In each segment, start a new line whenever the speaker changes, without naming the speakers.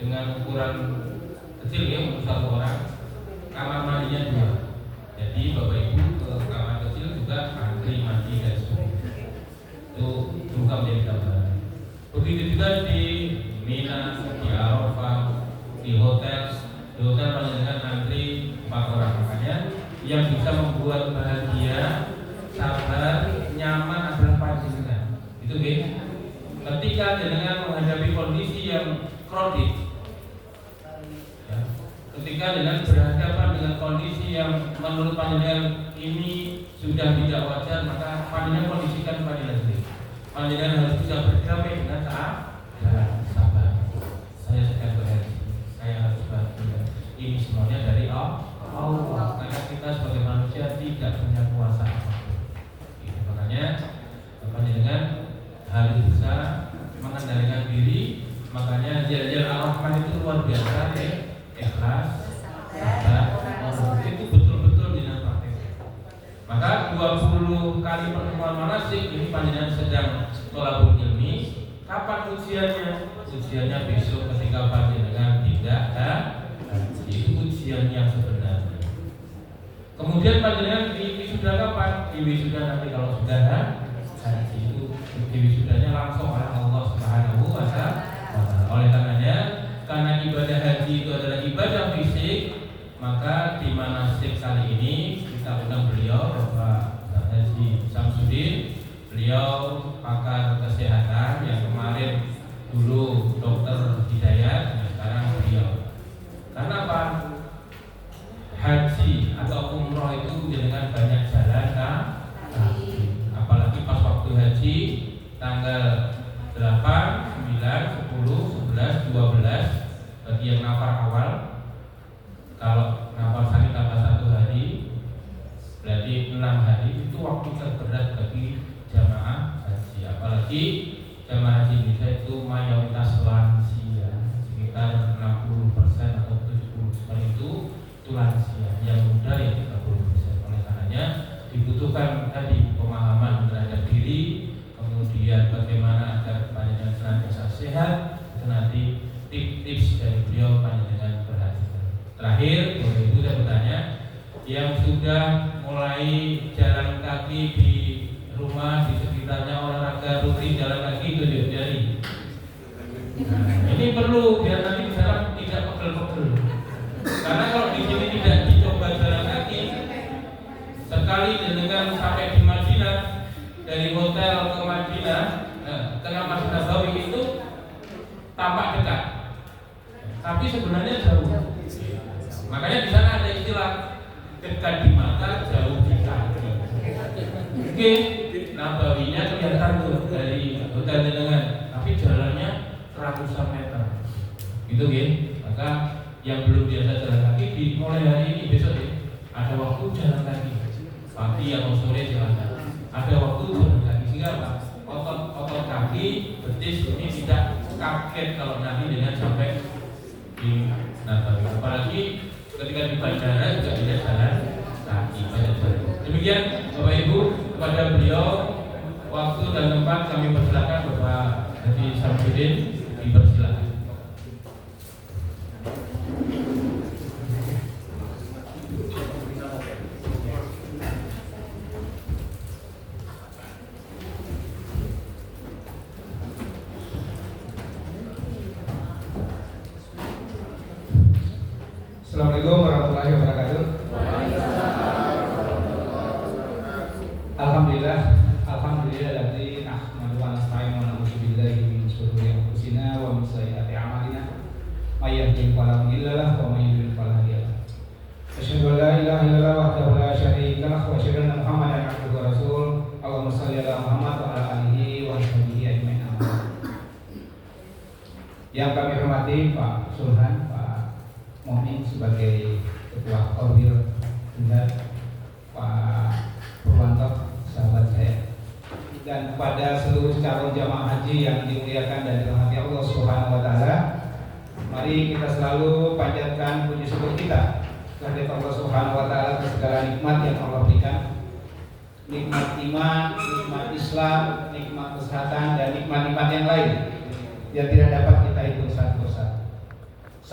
dengan ukuran kecil ya untuk satu orang, kamar mandinya 2. Jadi Bapak Ibu ke kamar kecil juga antri mandi dan sebagainya. Itu juga menjadi gambaran. Begitu juga di Mina, di Arafah, di hotel panjenengan antri 4 orang. Makanya yang bisa membuat bahagia, sabar, nyaman adalah panjenengan. Itu ya. Ketika jenengan menghadapi kondisi yang crowded, ya, ketika dengan berhadapan dengan kondisi yang menurut panjenengan ini sudah tidak wajar, maka panjenengan kondisikan panjenengan sendiri. Panjenengan harus bisa berdamai dengan sabar. Saya sedang berhaji, saya harus bahagia. Ini semuanya dari Allah. Karena kita sebagai manusia tidak punya kuasa apapun. Makanya panjenengan harus bisa mengendalikan diri. Makanya jalan Ar-Rahman itu luar biasa ya. Ikhlas, sabar, itu betul-betul dinapakkan. Maka 20 kali pertemuan manasik ini panjenengan sedang thalabul ilmi. Kapan ujiannya? Ujiannya besok ketika panjenengan tidak itu ujian yang sebenarnya. Kemudian panjenengan di wisuda kapan? Di wisuda nanti kalau sudah haji itu di wisudanya langsung oleh Allah Subhanahu wa Ta'ala. Oleh karenanya, karena ibadah haji itu adalah ibadah fisik, maka di manasik kali ini kita undang beliau Bapak Haji Samsudin. Beliau pakar kesehatan yang kemarin dulu dokter Hidayat, nah sekarang beliau. Karena apa? Haji atau umroh itu dengan banyak jalan apalagi pas waktu haji tanggal 8, 9, 10, 11, 12 bagi yang nafar awal. Kalau nafar sani tambah 1 hari berarti 6 hari, itu waktu terberat bagi jamaah haji. Apalagi jamaah haji Indonesia itu mayoritas lansia, sekitar 60% atau 70% itu lansia, yang muda yang 30%. Oleh karenanya dibutuhkan tadi pemahaman terhadap diri, kemudian bagaimana agar panjenengan senantiasa sehat. Itu nanti tips-tips dari beliau panjenengan perhatikan. Terakhir, Bapak Ibu saya bertanya, yang sudah mulai jalan kaki di rumah di sekitarnya olahraga rutin jalan kaki itu jari. Nah, ini perlu biar nanti di sana tidak pegel-pegel. Karena kalau di sini tidak dicoba jalan kaki, sekali dengan sampai di Madinah, dari hotel ke Madinah, tengah Masjid Nabawi itu tampak dekat, tapi sebenarnya jauh. Makanya di sana ada istilah dekat di mata, jauh di kaki. Mungkin Nabawinya kelihatan tuh dari hotel jenengan, tapi jalannya ratusan meter. Gitu ya. Maka yang belum biasa jalan kaki dimulai hari ini, besok ya, ada waktu jalan kaki. Pagi atau sore silakan. Ada waktu jalan kaki sehingga apa? Otot kaki, betis ini tidak kaget kalau nanti dengan sampai di Nabawi. Apalagi ketika di bandara juga tidak jalan kaki, banyak jalan. Demikian Bapak Ibu, kepada beliau waktu dan tempat kami persilakan. Bapak Haji Samsudin dipersilakan.
Assalamualaikum warahmatullahi wabarakatuh. Alhamdulillah dari nahmadu wa nasta'inu wa na'udzu billahi min shururi anfusina wa min sayyiati a'malina. May yahdihillahu fala mudilla lahu wa may yudlil fala hadiya lahu. Asyhadu an la ilaha illallah wahdahu la syarika lahu wa asyhadu anna Muhammadan abduhu wa rasuluh. Allahumma shalli ala Muhammad wa ala alihi wa sahbihi ajmain. Yang kami hormati Pak Sulhan, Pak Mu'min sebagai Ketua Korbir dan Pak Purwanto sahabat saya, dan kepada seluruh calon jamaah haji yang dimuliakan dan dirahmati Allah Subhanahu wa Ta'ala. Mari kita selalu panjatkan puji syukur kita kehadirat Allah Subhanahu wa Ta'ala atas segala nikmat yang Allah berikan. Nikmat iman, nikmat Islam, nikmat kesehatan, dan nikmat-nikmat yang lain yang tidak dapat kita hitung satu persatu.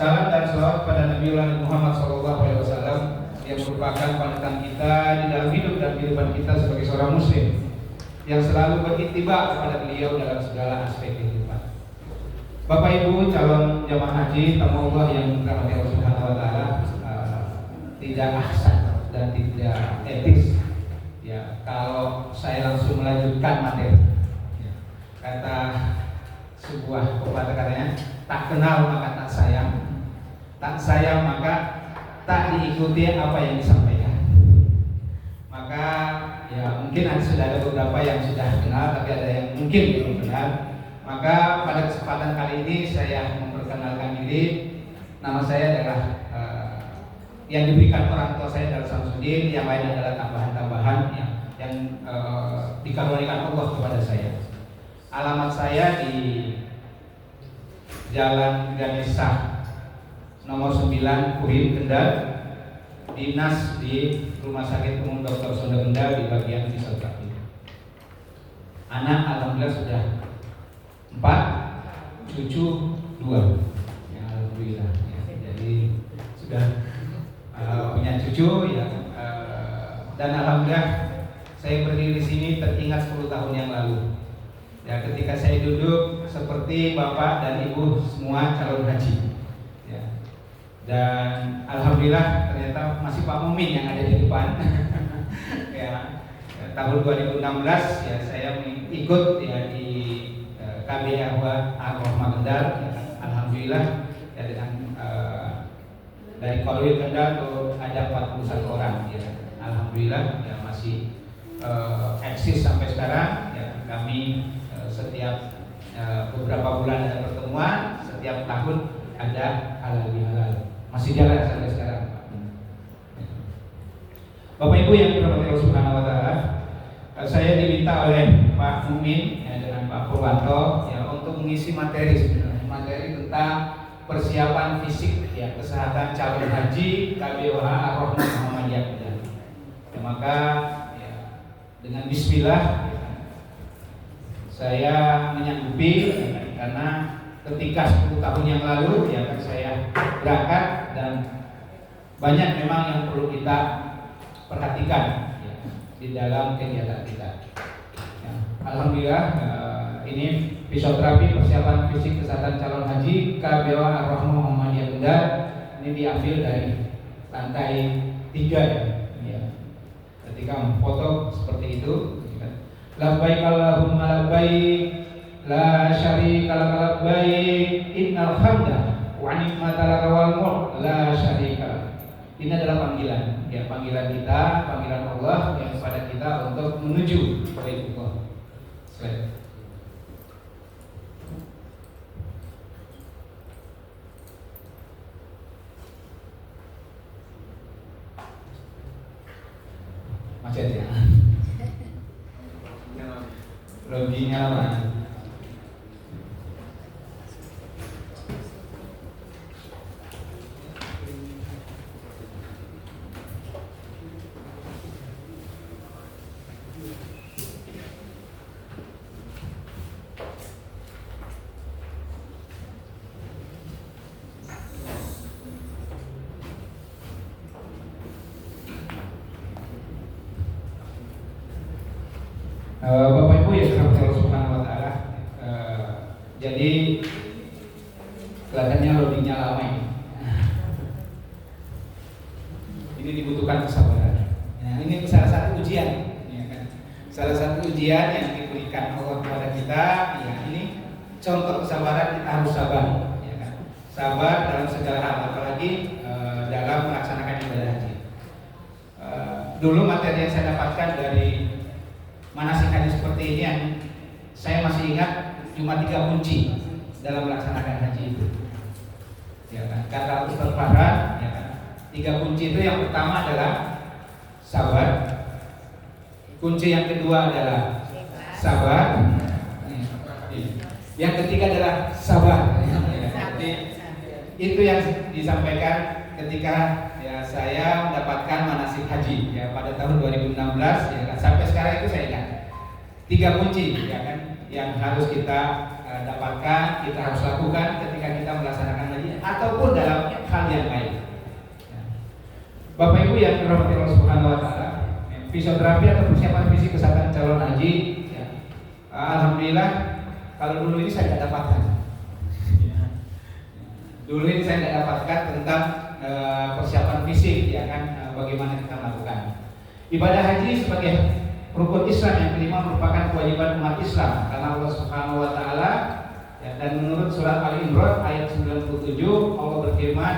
Salam dan salawat pada Nabi Muhammad SAW yang merupakan panutan kita di dalam hidup dan kehidupan kita sebagai seorang muslim yang selalu beriktibar kepada beliau dalam segala aspek kehidupan. Bapak Ibu calon jamaah haji tamu Allah yang dirahmati Allah Subhanahu wa taala, tidak ahsan dan tidak etis ya kalau saya langsung melanjutkan materi. Ya. Kata sebuah pepatah katanya, tak kenal maka tak sayang, tak sayang maka tak diikuti apa yang disampaikan. Maka ya mungkin sudah ada beberapa yang sudah kenal, tapi ada yang mungkin belum kenal. Maka pada kesempatan kali ini saya memperkenalkan diri. Nama saya adalah yang diberikan orang tua saya adalah Samsudin, yang lain adalah tambahan-tambahan yang dikaruniakan Allah kepada saya. Alamat saya di Jalan Ganesha nomor 9 Kuhim Kendal, dinas di Rumah Sakit Umum Dr. Sonda Kendal di bagian fisioterapi. Anak alhamdulillah sudah 4, cucu 2. Ya, alhamdulillah. Ya, jadi sudah punya cucu ya, dan alhamdulillah saya berdiri di sini teringat 10 tahun yang lalu. Ya, ketika saya duduk seperti bapak dan ibu semua calon haji. Ya. Dan alhamdulillah ternyata masih Pak Mumin yang ada di depan. Ya, tahun 2016 ya saya ikut ya di KBA Ar-Rahmah Kendal. Ya, alhamdulillah ya, dengan dari Kolwil Kendal tuh ada 41 orang ya. Alhamdulillah ya masih eksis sampai sekarang ya. Kami setiap beberapa bulan ada pertemuan, setiap tahun ada halal bihalal, masih jalan sampai sekarang. Bapak Ibu yang dirahmati Allah Subhanahu wa taala, saya diminta oleh Pak Mumin ya, dengan Pak Purwanto ya untuk mengisi materi tentang persiapan fisik ya kesehatan calon haji KBOH Ar-Rahmah Muhammadiyah. Ya, maka ya, dengan bismillah saya menyanggupi karena ketika 10 tahun yang lalu ya kan saya berangkat dan banyak memang yang perlu kita perhatikan ya, di dalam kegiatan kita. Ya, alhamdulillah ini fisioterapi persiapan fisik kesehatan calon haji KBOH Ar-Rahmah Muhammadiyah Kendal ini diambil dari lantai 3 ya. Ketika memfoto seperti itu. Labbaik Allahumma labbaik la syarika lak labbaik innal hamda wa ni'mata lak wal mulk la syarika. Ini adalah panggilan ya, panggilan kita, panggilan Allah yang kepada kita untuk menuju Baitullah. Macet ya. Loginya mana? Bapak Ibu yang dirahmati Allah Subhanahu wa taala, jadi kelihatannya loadingnya lama ini. Ini dibutuhkan kesabaran. Nah, ini salah satu ujian, ya kan? Salah satu ujian yang diberikan Allah kepada kita. Ya, ini contoh kesabaran, kita harus sabar, ya kan? Sabar dalam segala hal, apalagi dalam melaksanakan ibadah haji. Dulu materi yang saya dapatkan dari manasik haji seperti ini yang saya masih ingat cuma 3 kunci dalam melaksanakan haji itu. Ya kan? Kata Ustaz Farhan, ya kan? 3 kunci itu yang pertama adalah sabar. Kunci yang kedua adalah sabar. Yang ketiga adalah sabar. Jadi itu yang disampaikan ketika ya saya mendapatkan manasik haji ya pada tahun 2016 ya kan? Sampai sekarang itu saya ingat 3 kunci ya kan yang harus kita dapatkan, kita harus lakukan ketika kita melaksanakan haji ataupun dalam Bapak Ibu yang dirahmati Allah Subhanahu wa taala, fisioterapi atau persiapan fisik kesehatan calon haji ya. Alhamdulillah kalau dulu ini saya tidak dapatkan. Dulu ini saya tidak dapatkan tentang persiapan fisik ya kan, bagaimana kita melakukan ibadah haji sebagai rukun Islam yang kelima merupakan kewajiban umat Islam karena Allah Subhanahu wa taala ya, dan menurut surat Al-Imran ayat 97 Allah berfirman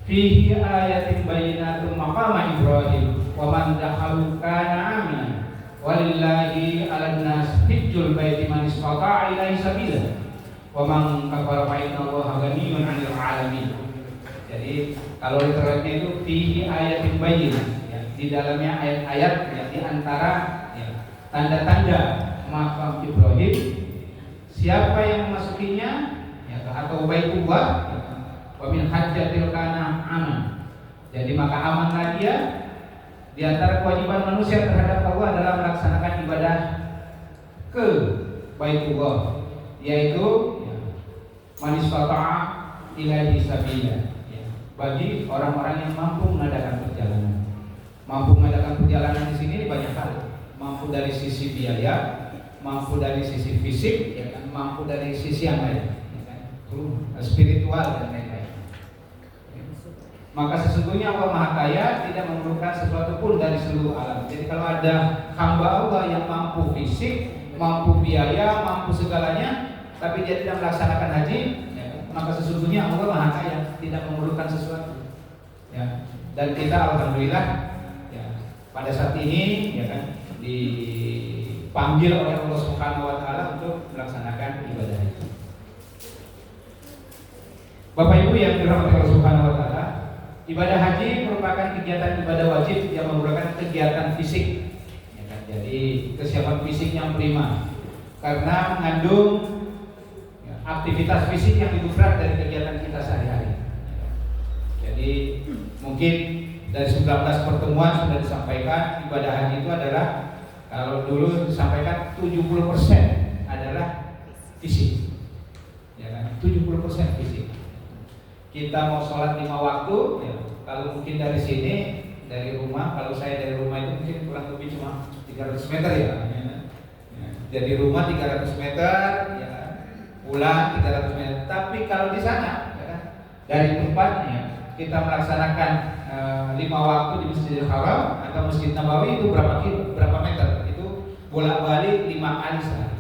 fihi ayatin bayyinatun maqama Ibrahim wa man dakhalu kana aminan walillahi 'alan nas hajjul baiti man istata'a ilaihi sabila wa man kafara fa innallaha ghaniyyun 'anil 'alamin. Jadi kalau literalnya itu fihi ayatin bayyinah ya, di dalamnya ayat-ayat ya, di antara ya, tanda-tanda makam Ibrahim, siapa yang memasukinya ya, atau Baitullah ya, wa min hajjatil kana aman. Jadi maka amanlah dia. Di antara kewajiban manusia terhadap Allah adalah melaksanakan ibadah ke Baitullah, yaitu ya, man istata'a ilaihi sabila ya, bagi orang-orang yang mampu mengadakan perjalanan. Mampu mengadakan perjalanan di sini banyak hal. Mampu dari sisi biaya, mampu dari sisi fisik, ya kan? Mampu dari sisi yang lain, ya kan? Spiritual dan lain-lain. Maka sesungguhnya Allah Maha Kaya tidak memerlukan sesuatu pun dari seluruh alam. Jadi kalau ada hamba Allah yang mampu fisik, mampu biaya, mampu segalanya, tapi dia tidak melaksanakan haji, ya, maka sesungguhnya Allah Maha Kaya tidak memerlukan sesuatu. Ya. Dan kita alhamdulillah ya, pada saat ini ya kan dipanggil oleh Allah Subhanahu wa taala untuk melaksanakan ibadah haji. Bapak Ibu yang dirahmati Allah Subhanahu wa taala, ibadah haji merupakan kegiatan ibadah wajib yang merupakan kegiatan fisik. Ya kan? Jadi kesiapan fisik yang prima karena mengandung ya, aktivitas fisik yang lebih berat dari kegiatan kita sehari-hari. Jadi mungkin dari 19 pertemuan sudah disampaikan ibadah haji itu adalah kalau dulu disampaikan 70% adalah fisik, ya kan? 70% fisik. Kita mau sholat 5 waktu, ya, kalau mungkin dari sini dari rumah, kalau saya dari rumah itu mungkin kurang lebih cuma 300 meter ya. Jadi rumah 300 meter, ya, pulang 300 meter. Tapi kalau di sana, ya, dari tempatnya kita melaksanakan 5 waktu di Masjidil Haram atau Masjid Nabawi itu berapa meter? Itu bolak-balik 5 kali sehari.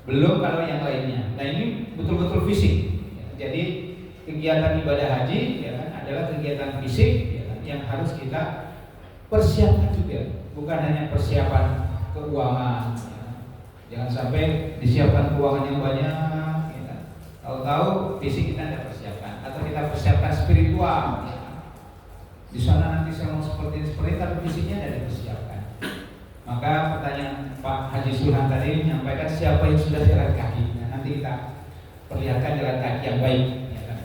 Belum kalau yang lainnya. Nah ini betul-betul fisik. Jadi kegiatan ibadah haji ya kan, adalah kegiatan fisik ya kan, yang harus kita persiapkan juga. Bukan hanya persiapan keuangan. Ya. Jangan sampai disiapkan keuangan yang banyak. Ya kan. Tahu-tahu fisik kita tidak persiapkan. Atau kita persiapkan spiritual. Ya. Di sana nanti saya mau seperti tapi fisiknya tidak dipersiapkan. Maka pertanyaan Pak Haji Sulhan tadi menyampaikan siapa yang sudah jalan kaki. Nah, nanti kita perlihatkan jalan kaki yang baik. Ya kan?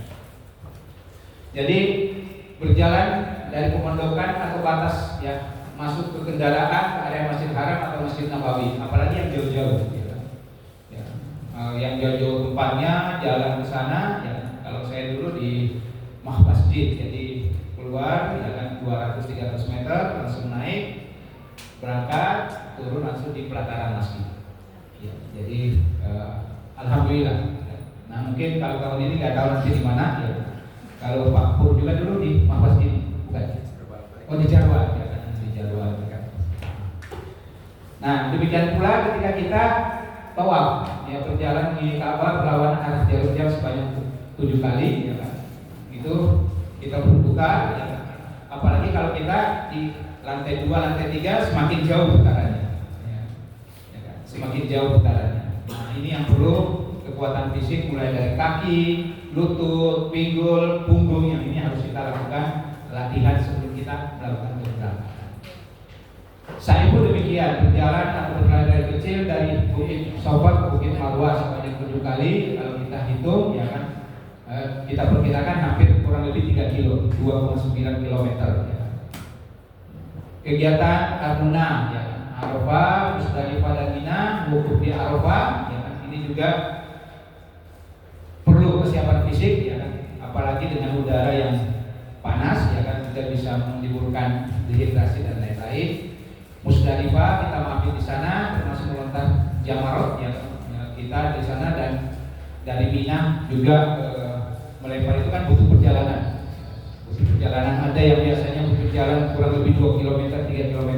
Jadi berjalan dari pemondokan atau batas ya masuk ke kendaraan ke area Masjid Haram atau Masjid Nabawi, apalagi yang jauh-jauh. Ya kan? Ya. Yang jauh-jauh tempatnya jalan ke sana. Ya. Kalau saya dulu di Masjid, jadi keluar ya kan 200-300 meter langsung naik berangkat turun langsung di pelataran masjid ya, jadi alhamdulillah. Nah mungkin kalau tahun ini nggak tahu nanti di mana ya. Kalau Pak Pur juga dulu di masjid bukan? Oh di Jarwa ya kan, di Jarwa kan. Nah demikian pula ketika kita tawaf ya berjalan di Ka'bah berlawanan arah jauh-jauh sebanyak 7 kali ya kan. Itu kita berbuka ya. Apalagi kalau kita di lantai 2, lantai 3 semakin jauh putarannya ya. Ya kan? Semakin jauh putarannya. Nah ini yang perlu kekuatan fisik mulai dari kaki, lutut, pinggul, punggung yang ini harus kita lakukan latihan sebelum kita melakukan keberangkatan. Saya pun demikian berjalan atau berjalan dari kecil dari Bukit Sobat ke Bukit Marwah sebanyak 7 kali kalau kita hitung ya kan. Kita perkirakan hampir kurang lebih 3 kilo, 2,9 kilometer. Ya. Kegiatan Armunah, ya, Arafah, Musdalifah dan Mina, wukuf di Arafah, ya, ini juga perlu kesiapan fisik, ya, apalagi dengan udara yang panas, ya kan. juga bisa menimbulkan dehidrasi dan lain-lain. Musdalifah kita mampir di sana, termasuk melontar jamarot ya, kita di sana, dan dari Mina juga melempar itu kan butuh perjalanan. Ada yang biasanya berjalan kurang lebih 2 km, 3 km.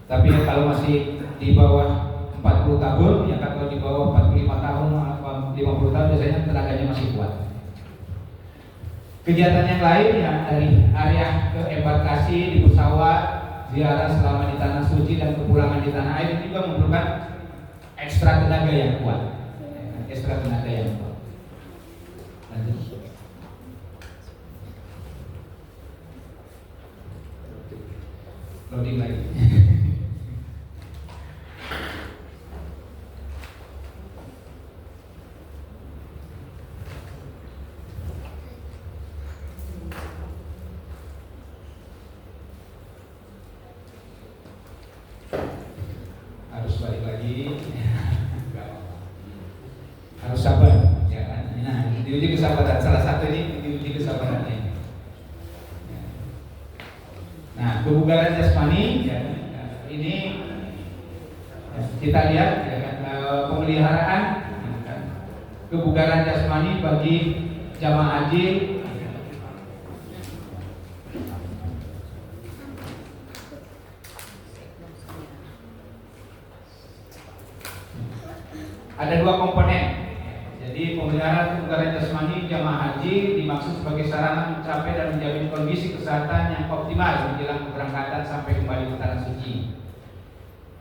Tapi kalau masih di bawah 40 tahun, ya kalau di bawah 45 tahun atau 50 tahun biasanya tenaganya masih kuat. Kegiatan yang lain yang dari area ke embarkasi di pesawat, ziarah selama di tanah suci dan kepulangan di tanah air itu juga memerlukan ekstra tenaga yang kuat. Lanjut. Loading lagi. Harus balik lagi. Harus sabar, ya kan? Nah, diuji kesabaran. Salah satu ini diuji kesabarannya. Nah, kebugaran jasmani ya, ini ya, kita lihat ya kan, pemeliharaan ya kan, kebugaran jasmani bagi jamaah haji ada 2 komponen. Jadi pemeliharaan kebugaran jasmani jamaah haji dimaksud sebagai sarana mencapai dan menjamin kondisi kesehatan yang optimal menjelang keberangkatan sampai kembali ke tanah suci.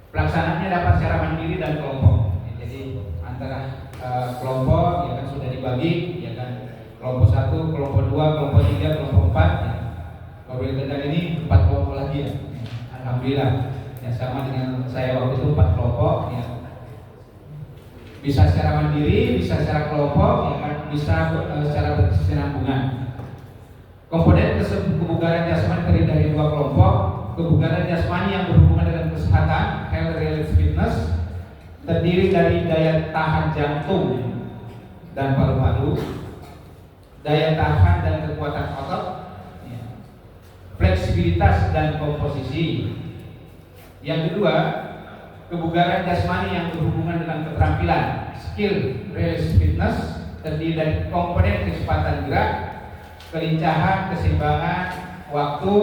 Pelaksanaannya dapat secara mandiri dan kelompok. Jadi antara kelompok ya kan sudah dibagi ya kan, kelompok 1, kelompok 2, kelompok 3, kelompok 4 ya. Kalau Kendal ini 4 kelompok lagi ya. Alhamdulillah ya, sama dengan saya waktu itu 4 kelompok ya. Bisa secara mandiri, bisa secara kelompok, ya kan, bisa secara berkesinambungan. Komponen kebugaran jasmani terdiri dari 2 kelompok. Kebugaran jasmani yang berhubungan dengan kesehatan, health related fitness, terdiri dari daya tahan jantung dan paru-paru, daya tahan dan kekuatan otot, ya, fleksibilitas dan komposisi. Yang kedua, kebugaran jasmani yang berhubungan dengan keterampilan, skill related fitness, terdiri dari komponen kecepatan gerak, kelincahan, keseimbangan waktu,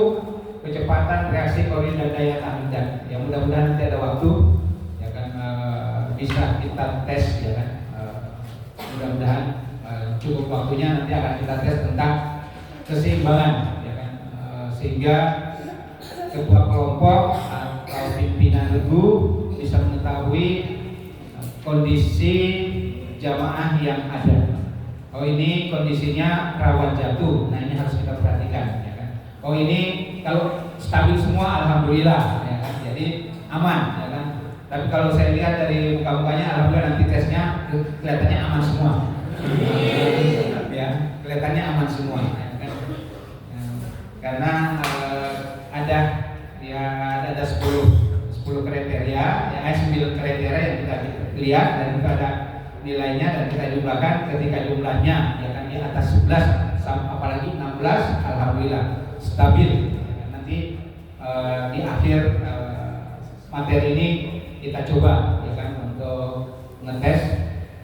kecepatan reaksi koordinat dan daya tahan jantung. Ya mudah-mudahan nanti ada waktu ya kan, bisa kita tes ya kan, mudah-mudahan cukup waktunya nanti akan kita tes tentang keseimbangan ya kan, sehingga ketua kelompok atau pimpinan regu bisa mengetahui kondisi jamaah yang ada. Oh ini kondisinya rawan jatuh, nah ini harus kita perhatikan ya kan. Oh ini kalau stabil semua alhamdulillah ya kan, jadi aman ya kan. Tapi kalau saya lihat dari muka-mukanya alhamdulillah nanti tesnya kelihatannya aman semua. Ya, kelihatannya aman semua ya kan. Karena ada 10 kriteria, ya 9 kriteria yang kita lihat dan kita ada nilainya dan kita jumlahkan. Ketika jumlahnya ya kan di atas 11 apalagi 16 alhamdulillah stabil. Nanti di akhir materi ini kita coba ya kan untuk ngetes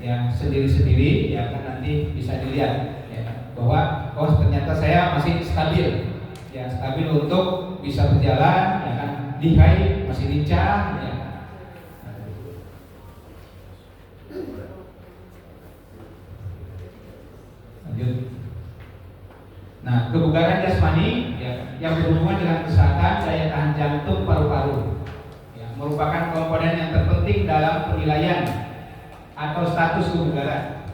yang sendiri-sendiri ya kan, nanti bisa dilihat ya kan, bahwa oh ternyata saya masih stabil ya, stabil untuk bisa berjalan ya kan, lihai masih lincah ya. Lanjut. Nah, kebugaran jasmani ya, yang berhubungan dengan kesehatan daya tahan jantung paru-paru ya, merupakan komponen yang terpenting dalam penilaian atau status kebugaran.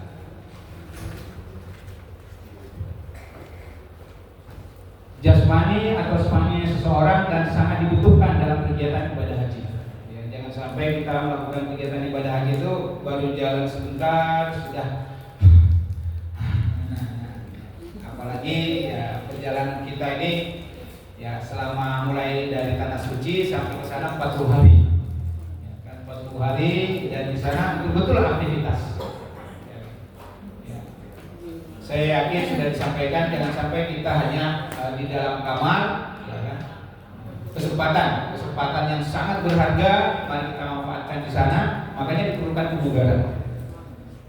Jasmani atau jasmani seseorang dan sangat dibutuhkan dalam kegiatan ibadah haji. Ya, jangan sampai kita melakukan kegiatan ibadah haji itu baru jalan sebentar sudah. Apalagi ya perjalanan kita ini ya selama mulai dari tanah suci sampai ke sana 40 hari. Ya, kan 40 hari dan di sana betul-betul aktivitas. Ya. Saya yakin sudah disampaikan, jangan sampai kita hanya di dalam kamar, ya kan? Kesempatan yang sangat berharga, mari kita manfaatkan di sana. Makanya diperlukan kebugaran.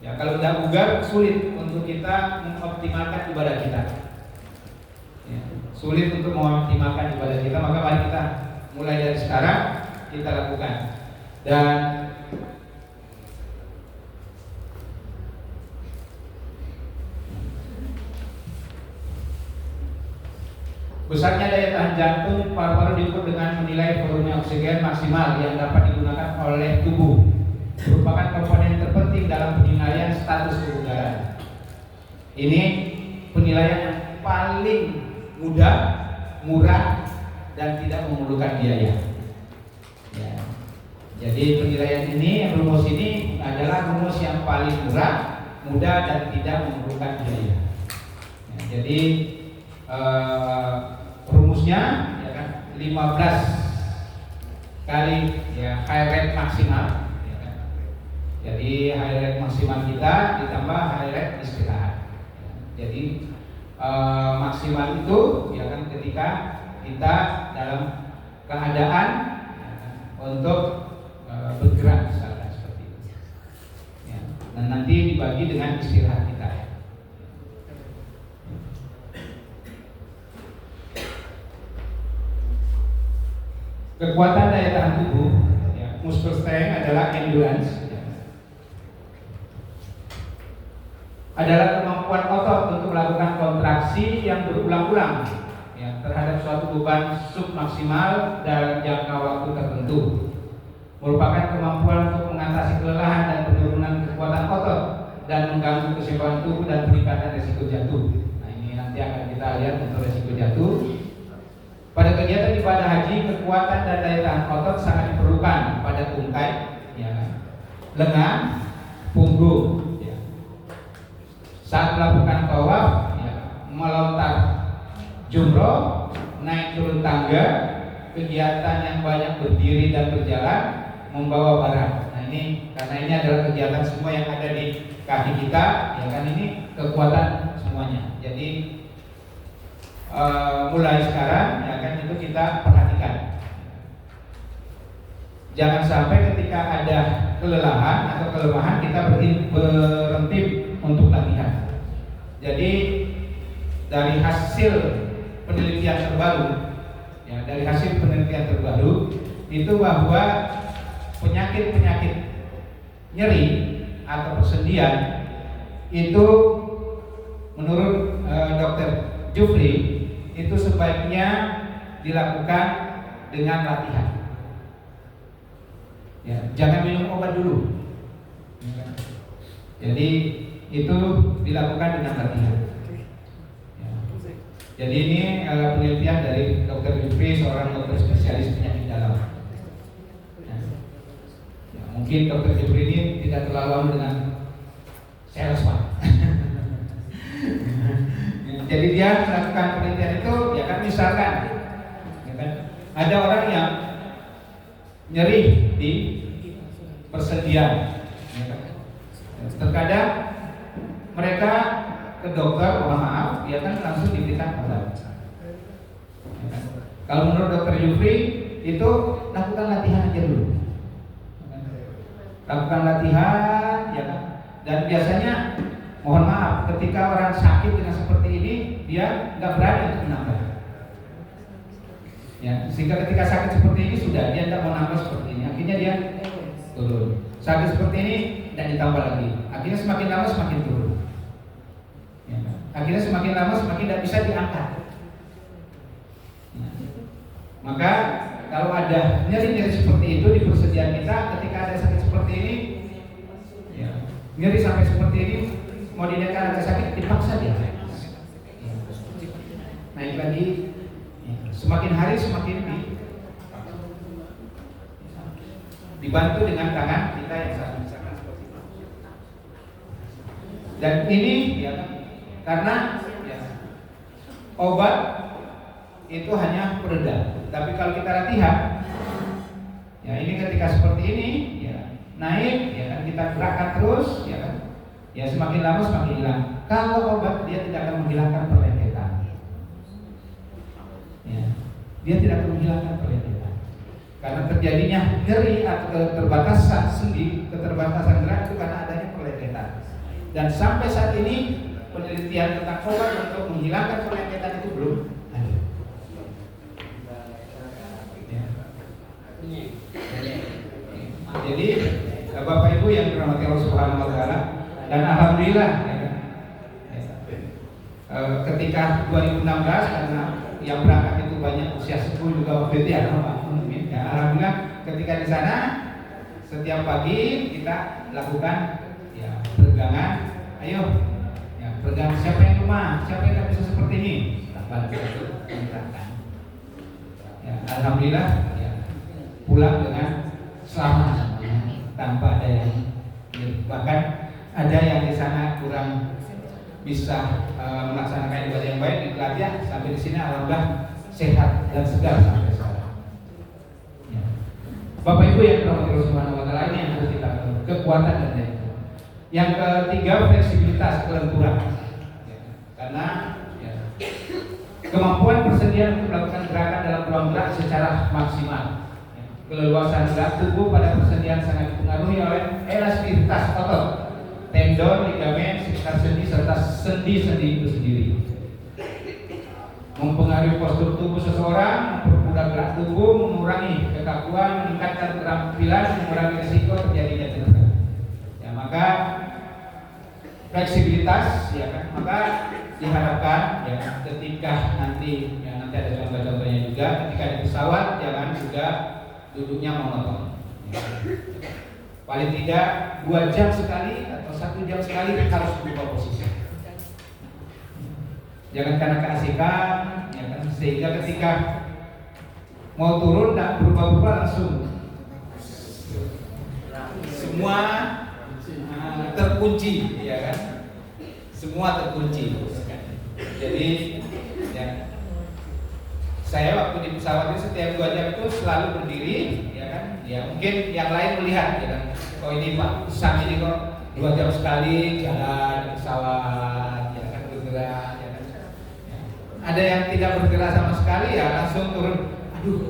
Ya, kalau tidak bugar, sulit untuk kita mengoptimalkan ibadah kita. Ya, sulit untuk mengoptimalkan ibadah kita. Maka mari kita mulai dari sekarang kita lakukan. Dan besarnya daya tahan jantung paru-paru diukur dengan menilai volume oksigen maksimal yang dapat digunakan oleh tubuh. Merupakan komponen terpenting dalam penilaian status kebugaran. Ini penilaian yang paling mudah, murah, dan tidak memerlukan biaya. Ya. Jadi penilaian ini, rumus ini adalah rumus yang paling murah, mudah, dan tidak memerlukan biaya. Ya, jadi rumusnya ya kan 15 kali ya high rate maksimal. Jadi high rate maksimal kita ditambah high rate istirahat. Jadi maksimal itu ya kan ketika kita dalam keadaan ya kan, untuk bergerak misalkan seperti itu. Ya. Dan nanti dibagi dengan istirahat kita. Kekuatan daya tahan tubuh, ya, muscle strength adalah endurance. Adalah kemampuan otot untuk melakukan kontraksi yang berulang-ulang ya, terhadap suatu beban submaksimal dalam jangka waktu tertentu. Merupakan kemampuan untuk mengatasi kelelahan dan penurunan kekuatan otot dan mengganggu keseimbangan tubuh dan peningkatan risiko jatuh. Nah, ini nanti akan kita lihat untuk risiko jatuh. Pada kegiatan ibadah haji, kekuatan dan daya tahan otot sangat diperlukan pada tungkai, ya, lengan, punggung. Saat melakukan tawaf, ya, melontar jumroh, naik turun tangga, kegiatan yang banyak berdiri dan berjalan, membawa barang. Nah ini karena ini adalah kegiatan semua yang ada di kaki kita, ya kan ini kekuatan semuanya. Jadi mulai sekarang, ya kan itu kita perhatikan. Jangan sampai ketika ada kelelahan atau kelemahan kita berhenti untuk latihan. Jadi dari hasil penelitian terbaru, ya, itu bahwa penyakit nyeri atau persendian itu menurut Dr. Jufri itu sebaiknya dilakukan dengan latihan. Ya, jangan minum obat dulu. Jadi itu dilakukan dengan latihan. Ya. Jadi ini penelitian dari Dr. Jufri, seorang dokter spesialis penyakit dalam. Ya, mungkin Dr. Jufri ini tidak terlalu lama dengan sales, Pak. Jadi dia melakukan penelitian itu, ya kan misalkan, ya kan, ada orang yang nyeri di persendian, ya kan. Terkadang mereka ke dokter, mohon maaf, ya kan langsung diberikan obat. Ya kan? Kalau menurut Dr. Jufri itu lakukan latihan aja dulu, ya kan? Lakukan latihan, ya kan. Dan biasanya, mohon maaf, ketika orang sakit dengan seperti ini, dia nggak berani untuk menambah. Ya, sehingga ketika sakit seperti ini sudah dia tidak mau nambah seperti ini, akhirnya dia turun. Sakit seperti ini tidak ditambah lagi, akhirnya semakin lama semakin turun. Ya, akhirnya semakin lama semakin tidak bisa diangkat. Ya. Maka kalau ada nyeri-nyeri seperti itu di persediaan kita, ketika ada sakit seperti ini, ya, nyeri sampai seperti ini, mau dinaikkan agak sakit, dipaksa dia. Ya. Naik lagi, ya. Semakin hari semakin dibantu dengan tangan kita yang saat misalkan seperti itu. Dan ini ya, karena ya, obat itu hanya peredam. Tapi kalau kita latihan, ya ini ketika seperti ini, ya naik, ya kan kita gerakkan terus, ya kan. Ya semakin lama semakin hilang. Kalau obat dia tidak akan menghilangkan perleketan. Ya, dia tidak akan menghilangkan perleketan. Karena terjadinya nyeri atau keterbatasan sendi, keterbatasan gerak itu karena adanya perleketan. Dan sampai saat ini penelitian tentang obat untuk menghilangkan perleketan itu belum ada. Ya. Jadi Bapak Ibu yang dirahmati Allah Subhanahu wa taala, dan alhamdulillah ya, ketika 2016 karena yang berangkat itu banyak usia sepuh juga waktu itu ya, alhamdulillah ketika di sana setiap pagi kita lakukan ya peregangan, ayo ya peregangan, siapa yang lemah, siapa yang tidak bisa seperti ini, kita itu mengerahkan. Ya, alhamdulillah ya, pulang dengan selamat tanpa ada yang bahkan ada yang di sana kurang bisa melaksanakan ibadah yang baik di Kelatiah, sampai di sini alhamdulillah sehat dan segar sampai sekarang. Ya. Bapak Ibu yang dirahmati Allah Subhanahu wa taala, ini yang harus kita kekuatan dan daya. Yang ketiga, fleksibilitas, kelenturan. Ya. Karena ya, kemampuan bersedia untuk melakukan gerakan dalam ruang gerak secara maksimal. Ya. Keleluasan gerak tubuh pada persediaan sangat dipengaruhi oleh elastisitas otot, tendon, ligamen, sekitar sendi serta sendi-sendi itu sendiri. Mempengaruhi postur tubuh seseorang, mempermudah gerak tubuh, mengurangi kekakuan, meningkatkan keterampilan, mengurangi risiko terjadinya cedera. Ya, maka fleksibilitas, ya kan, maka diharapkan ya ketika nanti ada contoh-contohnya juga, ketika di pesawat jangan juga duduknya monoton. Ya. Paling tidak 2 jam sekali atau 1 jam sekali harus berubah posisi. Jangan karena keasikan, ya kan, sehingga ketika mau turun tak berubah-ubah langsung semua terkunci, ya kan? Semua terkunci. Jadi, ya, saya waktu di pesawat itu setiap 2 jam itu selalu berdiri, ya kan? Ya mungkin yang lain melihat, ya kan? Oh ini Pak Sam ini kok 2 jam sekali jalan di pesawat, ya kan, bergerak, ya kan? Ya. Ada yang tidak bergerak sama sekali, ya langsung turun. Aduh,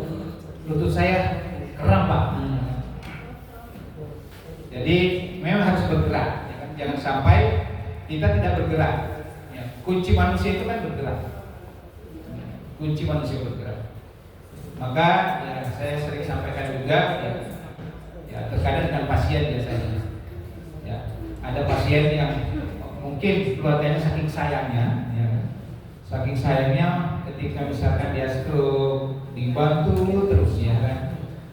lutut saya kram Pak. Jadi memang harus bergerak, ya kan? Jangan sampai kita tidak bergerak. Ya. Kunci manusia itu kan bergerak. Kunci manusia bergerak. Maka ya, saya sering sampaikan juga ya terkadang dengan pasien biasanya. Ya, ada pasien yang mungkin keluarganya saking sayangnya, ya, saking sayangnya ketika misalkan dia stroke dibantu terus, ya kan.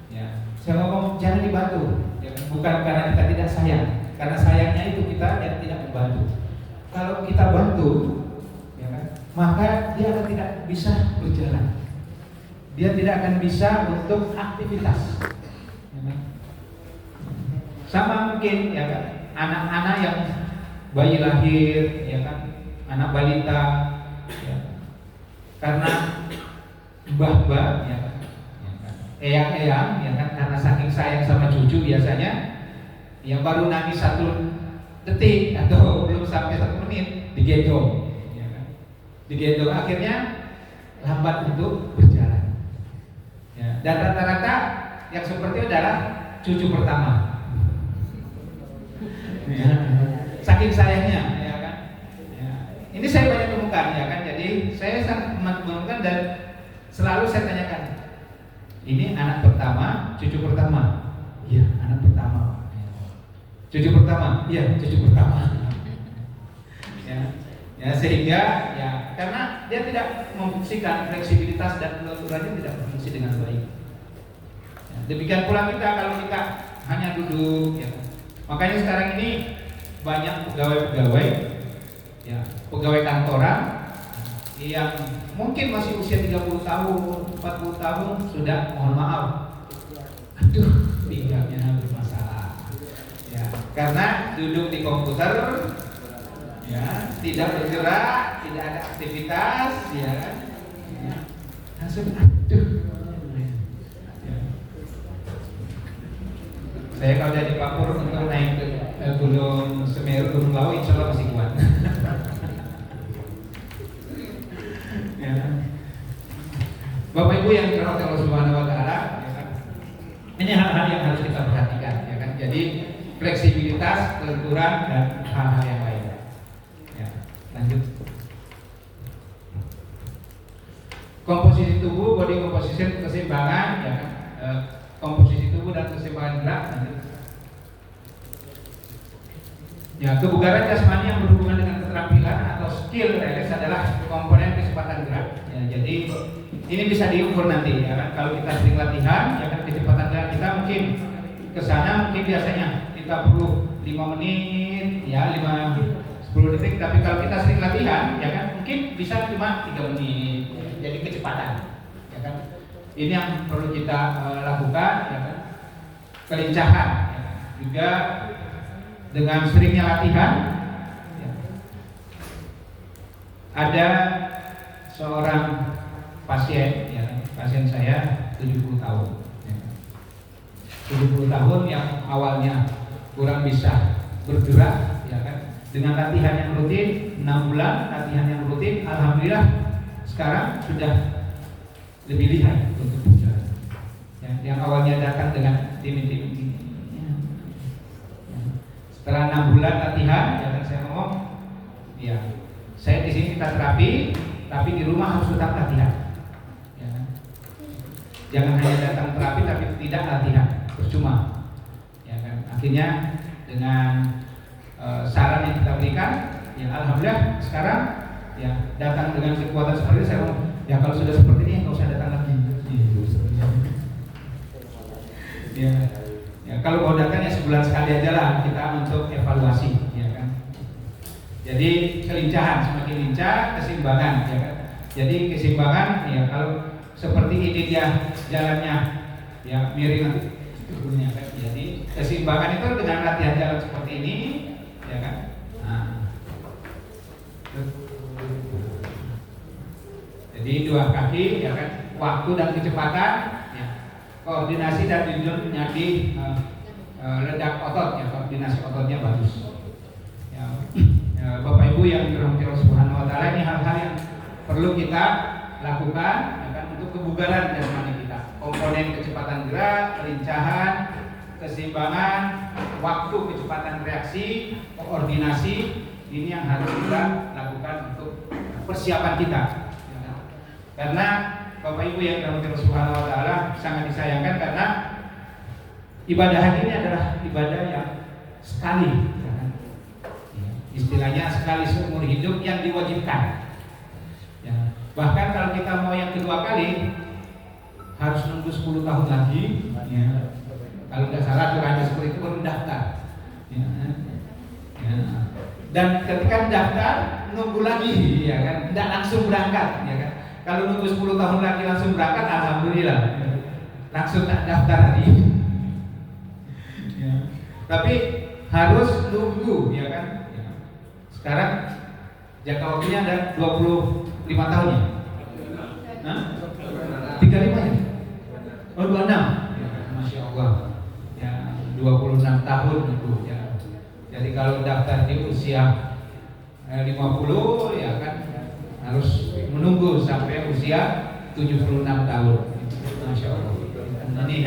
Ya, saya ngomong jangan dibantu, ya, bukan karena kita tidak sayang, karena sayangnya itu kita tidak membantu. Kalau kita bantu, ya kan, maka dia akan tidak bisa berjalan. Dia tidak akan bisa untuk aktivitas. Ya kan? Sama mungkin, ya kan, anak-anak yang bayi lahir, ya kan, anak balita, ya, karena mbah-mbah, ya kan, eyang-eyang, ya kan, karena saking sayang sama cucu biasanya, yang baru nangis 1 detik atau belum sampai 1 menit digendong, ya kan, digendong akhirnya lambat untuk berjalan. Ya, dan rata-rata yang seperti itu adalah cucu pertama. Ya, saking sayangnya, ya kan. Ya, ini saya banyak temukan, ya kan. Jadi saya sangat menemukan dan selalu saya tanyakan, ini anak pertama, cucu pertama? Iya, anak pertama. Cucu pertama? Iya, cucu pertama. Ya, ya sehingga ya karena dia tidak memfungsikan fleksibilitas dan kelenturannya tidak berfungsi dengan baik. Ya, demikian pula kita kalau kita hanya duduk, ya. Makanya sekarang ini banyak pegawai-pegawai, ya, pegawai kantoran yang mungkin masih usia 30 tahun, 40 tahun sudah mohon maaf, aduh pinggangnya bermasalah, ya, karena duduk di komputer, ya, tidak bergerak, tidak ada aktivitas, ya, ya. Langsung aduh. Ya. Saya kalau jadi pelapor untuk naik ke Gunung Semeru, Gunung Lawu, Ibu yang dirahmati Allah Subhanahu wa taala, ya kan? Ini hal-hal yang harus kita perhatikan, ya kan? Jadi fleksibilitas, kelenturan dan hal-hal yang lainnya. Ya, lanjut. Komposisi tubuh, body composition, keseimbangan, ya kan? Komposisi tubuh dan keseimbangan gerak. Lanjut. Ya, kebugaran jasmani yang berhubungan dengan keterampilan atau skill refleks adalah komponen kecepatan gerak. Ya, jadi ini bisa diukur nanti, ya kan? Kalau kita sering latihan, ya kan, kecepatan gerak kita mungkin ke sana mungkin biasanya kita perlu 5 menit, ya 10 detik. Tapi kalau kita sering latihan, ya kan, mungkin bisa cuma 3 menit. Jadi kecepatan, ya kan? Ini yang perlu kita lakukan, ya kan? Kelincahan, ya kan? Juga dengan seringnya latihan, ya. Ada seorang pasien, ya, pasien saya 70 tahun, ya. 70 tahun yang awalnya kurang bisa bergerak, ya kan, dengan latihan yang rutin 6 bulan, latihan yang rutin, alhamdulillah sekarang sudah lebih lihai untuk berjalan. Ya, yang awalnya datang dengan timid-timid. Setelah 6 bulan latihan, ya kan, saya ngomong, ya, saya di sini kita terapi, tapi di rumah harus tetap latihan. Ya kan? Jangan hanya datang terapi tapi tidak latihan, percuma. Ya kan? Akhirnya dengan saran yang kita berikan, ya alhamdulillah sekarang ya datang dengan kekuatan seperti itu. Saya ngomong, ya kalau sudah seperti ini nggak usah datang lagi. Ya. Ya, kalau mau datang ya sebulan sekali aja lah kita untuk evaluasi, ya kan. Jadi kelincahan, semakin lincah, keseimbangan, ya kan. Jadi keseimbangan, ya kalau seperti ini dia jalannya, ya miring nanti, ya kan. Jadi keseimbangan itu dengan latihan jalan seperti ini, ya kan. Nah. Jadi 2 kaki, ya kan. Waktu dan kecepatan. Koordinasi dan nyadi ledak otot, ya, koordinasi ototnya bagus. Ya, Bapak Ibu yang dirahmati Allah Subhanahu wa taala, ini hal-hal yang perlu kita lakukan, ya kan, untuk kebugaran jasmani kita. Komponen kecepatan gerak, kelincahan, keseimbangan, waktu, kecepatan reaksi, koordinasi, ini yang harus kita lakukan untuk persiapan kita. Ya kan? Karena Bapak Ibu yang dirahmati Allah Subhanahu wa taala, sangat disayangkan karena ibadah haji ini adalah ibadah yang sekali, ya kan? Istilahnya sekali seumur hidup yang diwajibkan. Ya. Bahkan kalau kita mau yang kedua kali harus nunggu 10 tahun lagi. Ya. Kalau nggak salah aturannya seperti itu baru daftar. Ya. Ya. Dan ketika daftar nunggu lagi, ya kan? Tidak langsung berangkat, ya kan? Kalau nunggu 10 tahun lagi langsung berangkat, alhamdulillah, langsung tak daftar lagi. Ya. Tapi harus nunggu, ya kan? Ya. Sekarang jangka waktunya ada 25 tahun ya? Nah? 35 ya? Oh 26? Ya, Masya Allah, ya, 26 tahun itu, ya. Jadi kalau daftar di usia 50, ya kan, harus menunggu sampai usia 76 tahun. Masya Allah. Ini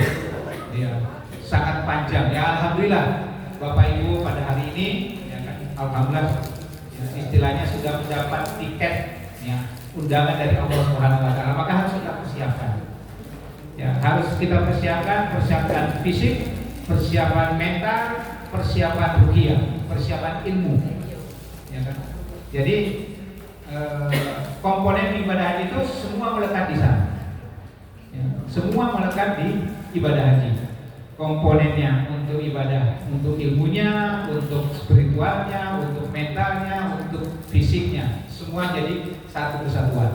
ya, sangat panjang. Ya alhamdulillah Bapak Ibu pada hari ini, ya kan, alhamdulillah, ya, istilahnya sudah mendapat tiket, ya, undangan dari Allah Subhanahu wa taala, maka harus kita persiapkan. Ya, harus kita persiapkan fisik, persiapan mental, persiapan ruhiyah, persiapan ilmu. Ya kan? Jadi komponen ibadah haji itu semua melekat di sana. Ya, semua melekat di ibadah haji. Komponennya untuk ibadah, untuk ilmunya, untuk spiritualnya, untuk mentalnya, untuk fisiknya, semua jadi satu kesatuan.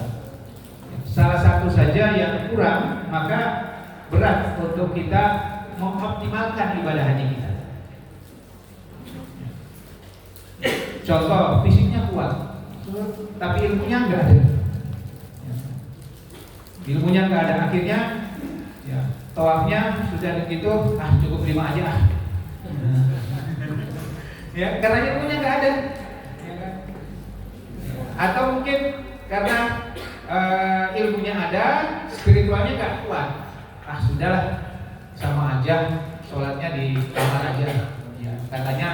Salah satu saja yang kurang, maka berat untuk kita mengoptimalkan ibadah haji kita. Contoh, fisiknya kuat, tapi ilmunya nggak ada. Ilmunya nggak ada, akhirnya ya, tawafnya sudah begitu, cukup 5 aja. Ya, karena ilmunya nggak ada. Ya kan? Atau mungkin karena ilmunya ada, spiritualnya nggak kuat, sudahlah, sama aja sholatnya di kamar aja, ya, katanya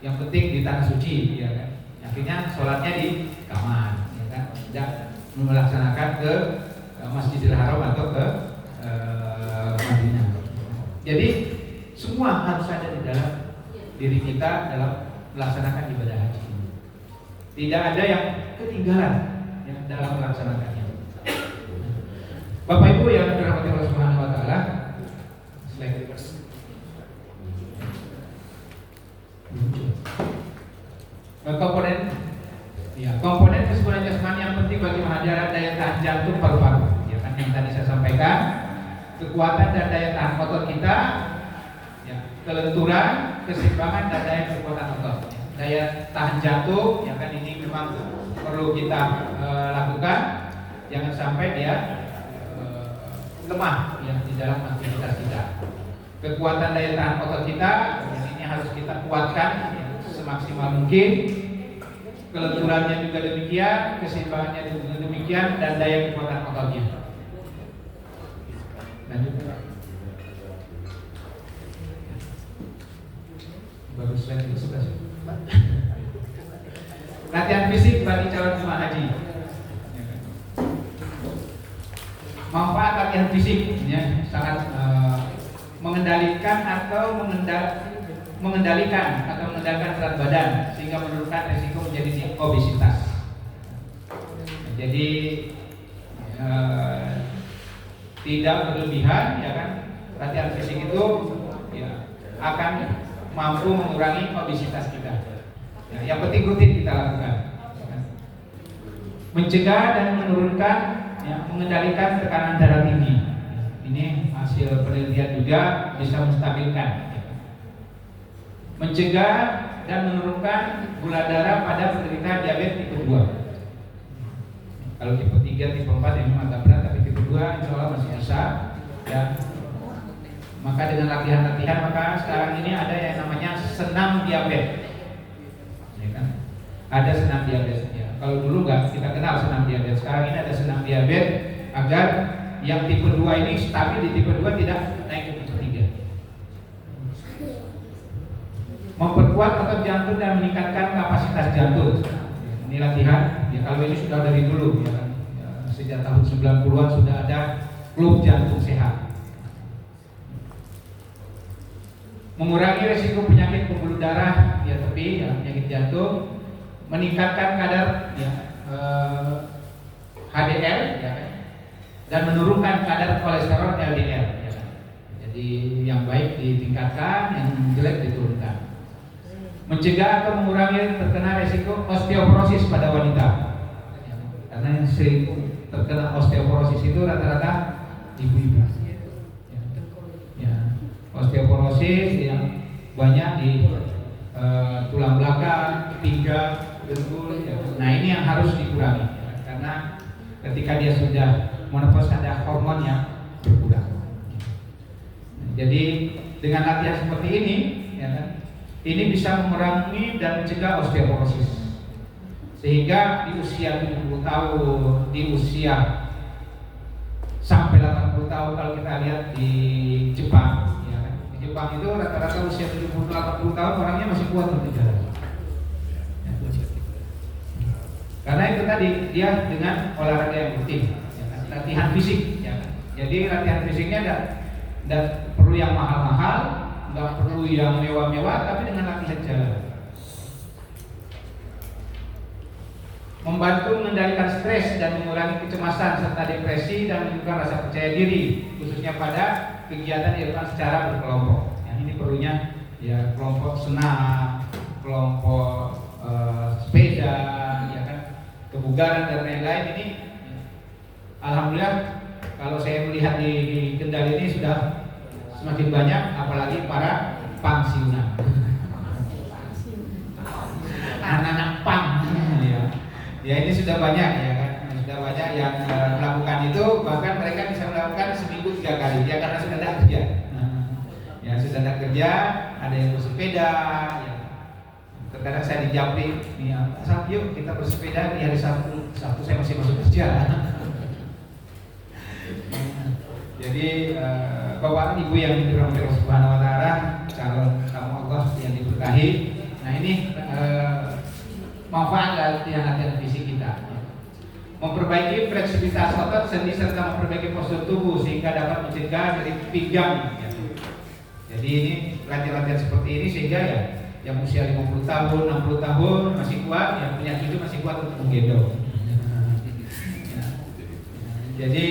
yang penting di tanah suci, ya kan? Akhirnya sholatnya di kamar, ya kan? Tidak melaksanakan ke Masjidil Haram atau ke Madinah. Jadi semua harus ada di dalam diri kita dalam melaksanakan ibadah haji. Tidak ada yang ketinggalan ya, dalam melaksanakannya. Bapak Ibu yang dirahmati Allah Subhanahu wa taala, slide reverse. Komponen kesempurnaan jasmani yang penting bagi mengajar daya tahan jantung paru-paru, ya kan, yang tadi saya sampaikan, kekuatan dan daya tahan otot kita, ya, kelenturan, keseimbangan dan daya kekuatan otot, ya. Daya tahan jantung, ya kan, ini memang perlu kita lakukan, jangan sampai dia lemah ya di dalam aktivitas kita. Kekuatan daya tahan otot kita, ya, ini harus kita kuatkan ya, semaksimal mungkin. Kelenturannya juga demikian, keseimbangannya juga demikian, dan daya kekuatan ototnya. Lanjut. Bagus slide itu sudah. Latihan fisik bagi calon jemaah haji. Manfaat latihan fisik ya, sangat mengendalikan berat badan sehingga menurunkan risiko menjadi obesitas. Jadi tidak berlebihan, ya kan? Latihan fisik itu ya, akan mampu mengurangi obesitas kita. Ya, yang penting rutin kita lakukan. Ya kan? Mencegah dan menurunkan, ya, mengendalikan tekanan darah tinggi. Ini hasil penelitian juga bisa menstabilkan. Mencegah dan menurunkan gula darah pada penderita diabetes tipe 2. Kalau tipe 3, tipe 4 memang agak berat, tapi tipe 2 insya Allah masih bisa. Ya. Maka dengan latihan-latihan, maka sekarang ini ada yang namanya senam diabetes. Ya kan? Ada senam diabetes. Ya. Kalau dulu nggak kita kenal senam diabetes, sekarang ini ada senam diabetes agar yang tipe 2 ini stabil di tipe 2, tidak naik ke tipe 3. Memperkuat otot jantung dan meningkatkan kapasitas jantung. Ini latihan, ya, kalau ini sudah dari dulu, ya kan? Ya, sejak tahun 90-an sudah ada klub jantung sehat. Mengurangi risiko penyakit pembuluh darah, ya, tepi, ya, penyakit jantung. Meningkatkan kadar, ya, HDL, ya, dan menurunkan kadar kolesterol LDL, ya. Jadi yang baik ditingkatkan, yang jelek diturunkan. Mencegah atau mengurangi terkena risiko osteoporosis pada wanita, ya, karena yang sering terkena osteoporosis itu rata-rata ibu-ibu. Ya, osteoporosis yang banyak di tulang belakang, pinggang, dengkul. Ya. Nah, ini yang harus dikurangi, ya, karena ketika dia sudah menopause ada hormon yang berkurang. Jadi dengan latihan seperti ini, ya kan, ini bisa mengurangi dan mencegah osteoporosis. Sehingga di usia 70 tahun, di usia sampai 80 tahun, kalau kita lihat di Jepang, ya kan, di Jepang itu rata-rata usia 70-80 tahun orangnya masih kuat untuk jalan. Ya. Karena itu tadi dia dengan olahraga yang rutin, ya kan, latihan fisik, ya kan. Jadi latihan fisiknya tidak perlu yang mahal-mahal, nggak perlu yang mewah-mewah, tapi dengan latihan jalan. Membantu mengendalikan stres dan mengurangi kecemasan serta depresi dan menunjukkan rasa percaya diri, khususnya pada kegiatan dilakukan secara berkelompok. Yang ini perlunya ya kelompok senam, kelompok sepeda, ya kan, kebugaran dan lain-lain. Ini alhamdulillah kalau saya melihat di Kendal ini sudah semakin banyak, apalagi para pensiunan, anak-anak pang, ya ini sudah banyak, ya kan, sudah banyak yang melakukan itu, bahkan mereka bisa melakukan seminggu 3 kali, ya karena sudah ada kerja, ya sudah ada kerja, ada yang bersepeda, ya. Terkadang saya di Japri, ya, yuk kita bersepeda di hari Sabtu saya masih masuk kerja. Jadi Bapak Ibu yang dirahmati Allah Subhanahu wa taala, calon tamu Allah yang diberkahi. Nah, ini manfaat latihan fisik kita. Memperbaiki fleksibilitas otot sendi serta memperbaiki postur tubuh sehingga dapat mencegah dari pinggang. Jadi ini latihan-latihan seperti ini sehingga ya yang usia 50 tahun, 60 tahun masih kuat, yang punya cucu masih kuat untuk menggendong. Jadi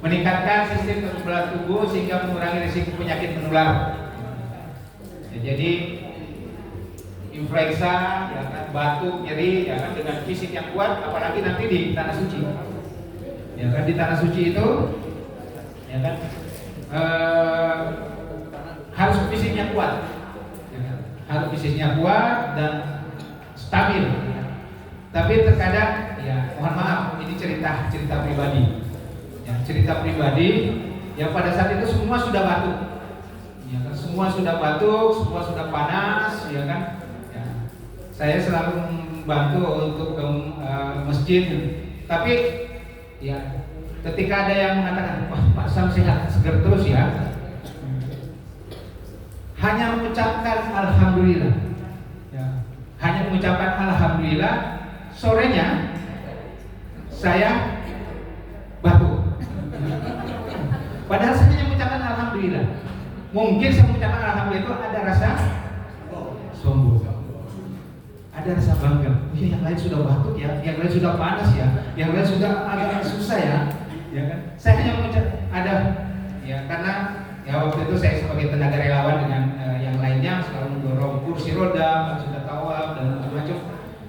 meningkatkan sistem kekebalan tubuh sehingga mengurangi risiko penyakit menular. Jadi influenza, ya kan, batuk, nyeri, ya kan, dengan fisik yang kuat, apalagi nanti di tanah suci. Ya kan, di tanah suci itu, ya kan, harus fisiknya kuat, ya kan? Harus fisiknya kuat dan stabil. Tapi terkadang, ya mohon maaf, ini cerita pribadi. Ya, cerita pribadi yang pada saat itu semua sudah batuk, ya kan? Semua sudah batuk, semua sudah panas, ya kan? Ya. Saya selalu membantu untuk ke masjid, tapi ya ketika ada yang mengatakan, wah Pak Sam sehat segar terus ya, hanya mengucapkan alhamdulillah, ya. Hanya mengucapkan alhamdulillah, sorenya saya batuk. Padahal saya hanya mengucapkan alhamdulillah. Mungkin saya mengucapkan alhamdulillah itu ada rasa sombong, ada rasa bangga. Oh ya, yang lain sudah batuk ya, yang lain sudah panas ya, yang lain sudah agak susah ya, ya kan? Saya hanya mengucap ada, ya karena ya waktu itu saya sebagai tenaga relawan dengan yang lainnya selalu mendorong kursi roda, sudah tawaf dan macam-macam.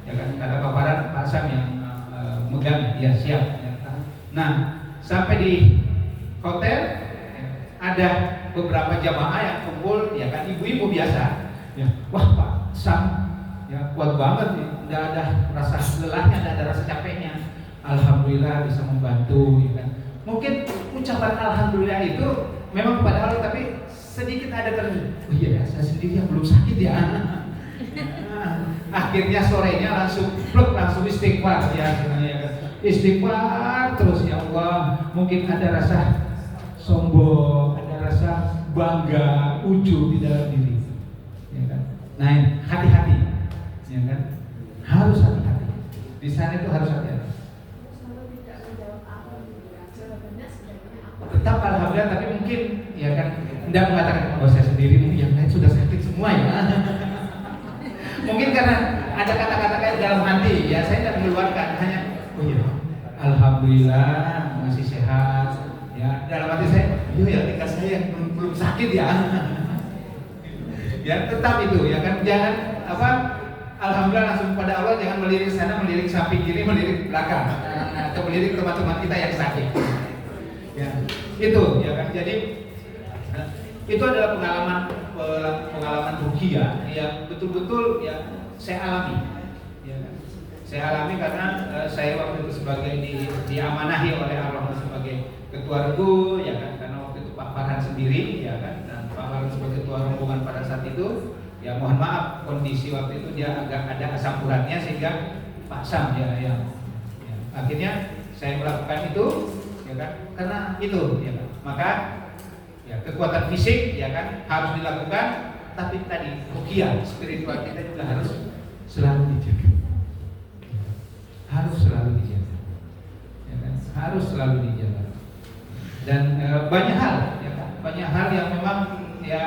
Ya kan, kata paparan Pak Sam yang megang, ya siap. Ya. Nah, sampai di hotel ada beberapa jamaah yang kumpul, ya kan, ibu-ibu biasa. Ya, wah Pak Sam, ya kuat banget nih, tidak ada rasa lelahnya, tidak ada rasa capeknya. Alhamdulillah bisa membantu, ya kan. Mungkin ucapan alhamdulillah itu memang kepada Allah, tapi sedikit ada oh iya ya, saya sendiri yang belum sakit ya. Akhirnya sorenya langsung istighfar ya, sebenarnya kan. Istighfar terus, ya Allah. Mungkin ada rasa sombong, ada rasa bangga, ujub di dalam diri, ya kan. Nah, hati-hati, ya kan. Harus hati-hati. Di sana itu harus hati-hati. Tetap alhamdulillah, tapi mungkin ya kan tidak mengatakan bahwa saya sendiri, yang lain sudah sakit semua ya. Mungkin karena ada kata-kata kayak dalam hati, ya saya tidak mengeluarkan, hanya oh iya alhamdulillah masih sehat, ya dalam hati saya, ya tinggal saya yang belum sakit ya. Ya tetap itu, ya kan, jangan apa, alhamdulillah langsung pada Allah, jangan melirik sana, melirik samping kiri, melirik belakang, atau melirik teman-teman kita yang sakit. Ya, itu ya kan. Jadi itu adalah pengalaman ruhiyah yang betul-betul ya saya alami, ya kan? Saya alami karena saya waktu itu sebagai diamanahi oleh Allah sebagai ketua regu, ya kan, karena waktu itu Pak Farhan sendiri, ya kan, dan Pak Farhan sebagai ketua rombongan pada saat itu, ya mohon maaf kondisi waktu itu dia agak ada asam uratnya sehingga Pak Sam ya akhirnya saya melakukan itu, ya kan, karena itu, ya kan, maka ya kekuatan fisik, ya kan, harus dilakukan, tapi tadi ruhiyah spiritual kita juga harus selalu dijaga, harus selalu dijaga, ya kan, harus selalu dijaga. Dan banyak hal, ya kan, banyak hal yang memang ya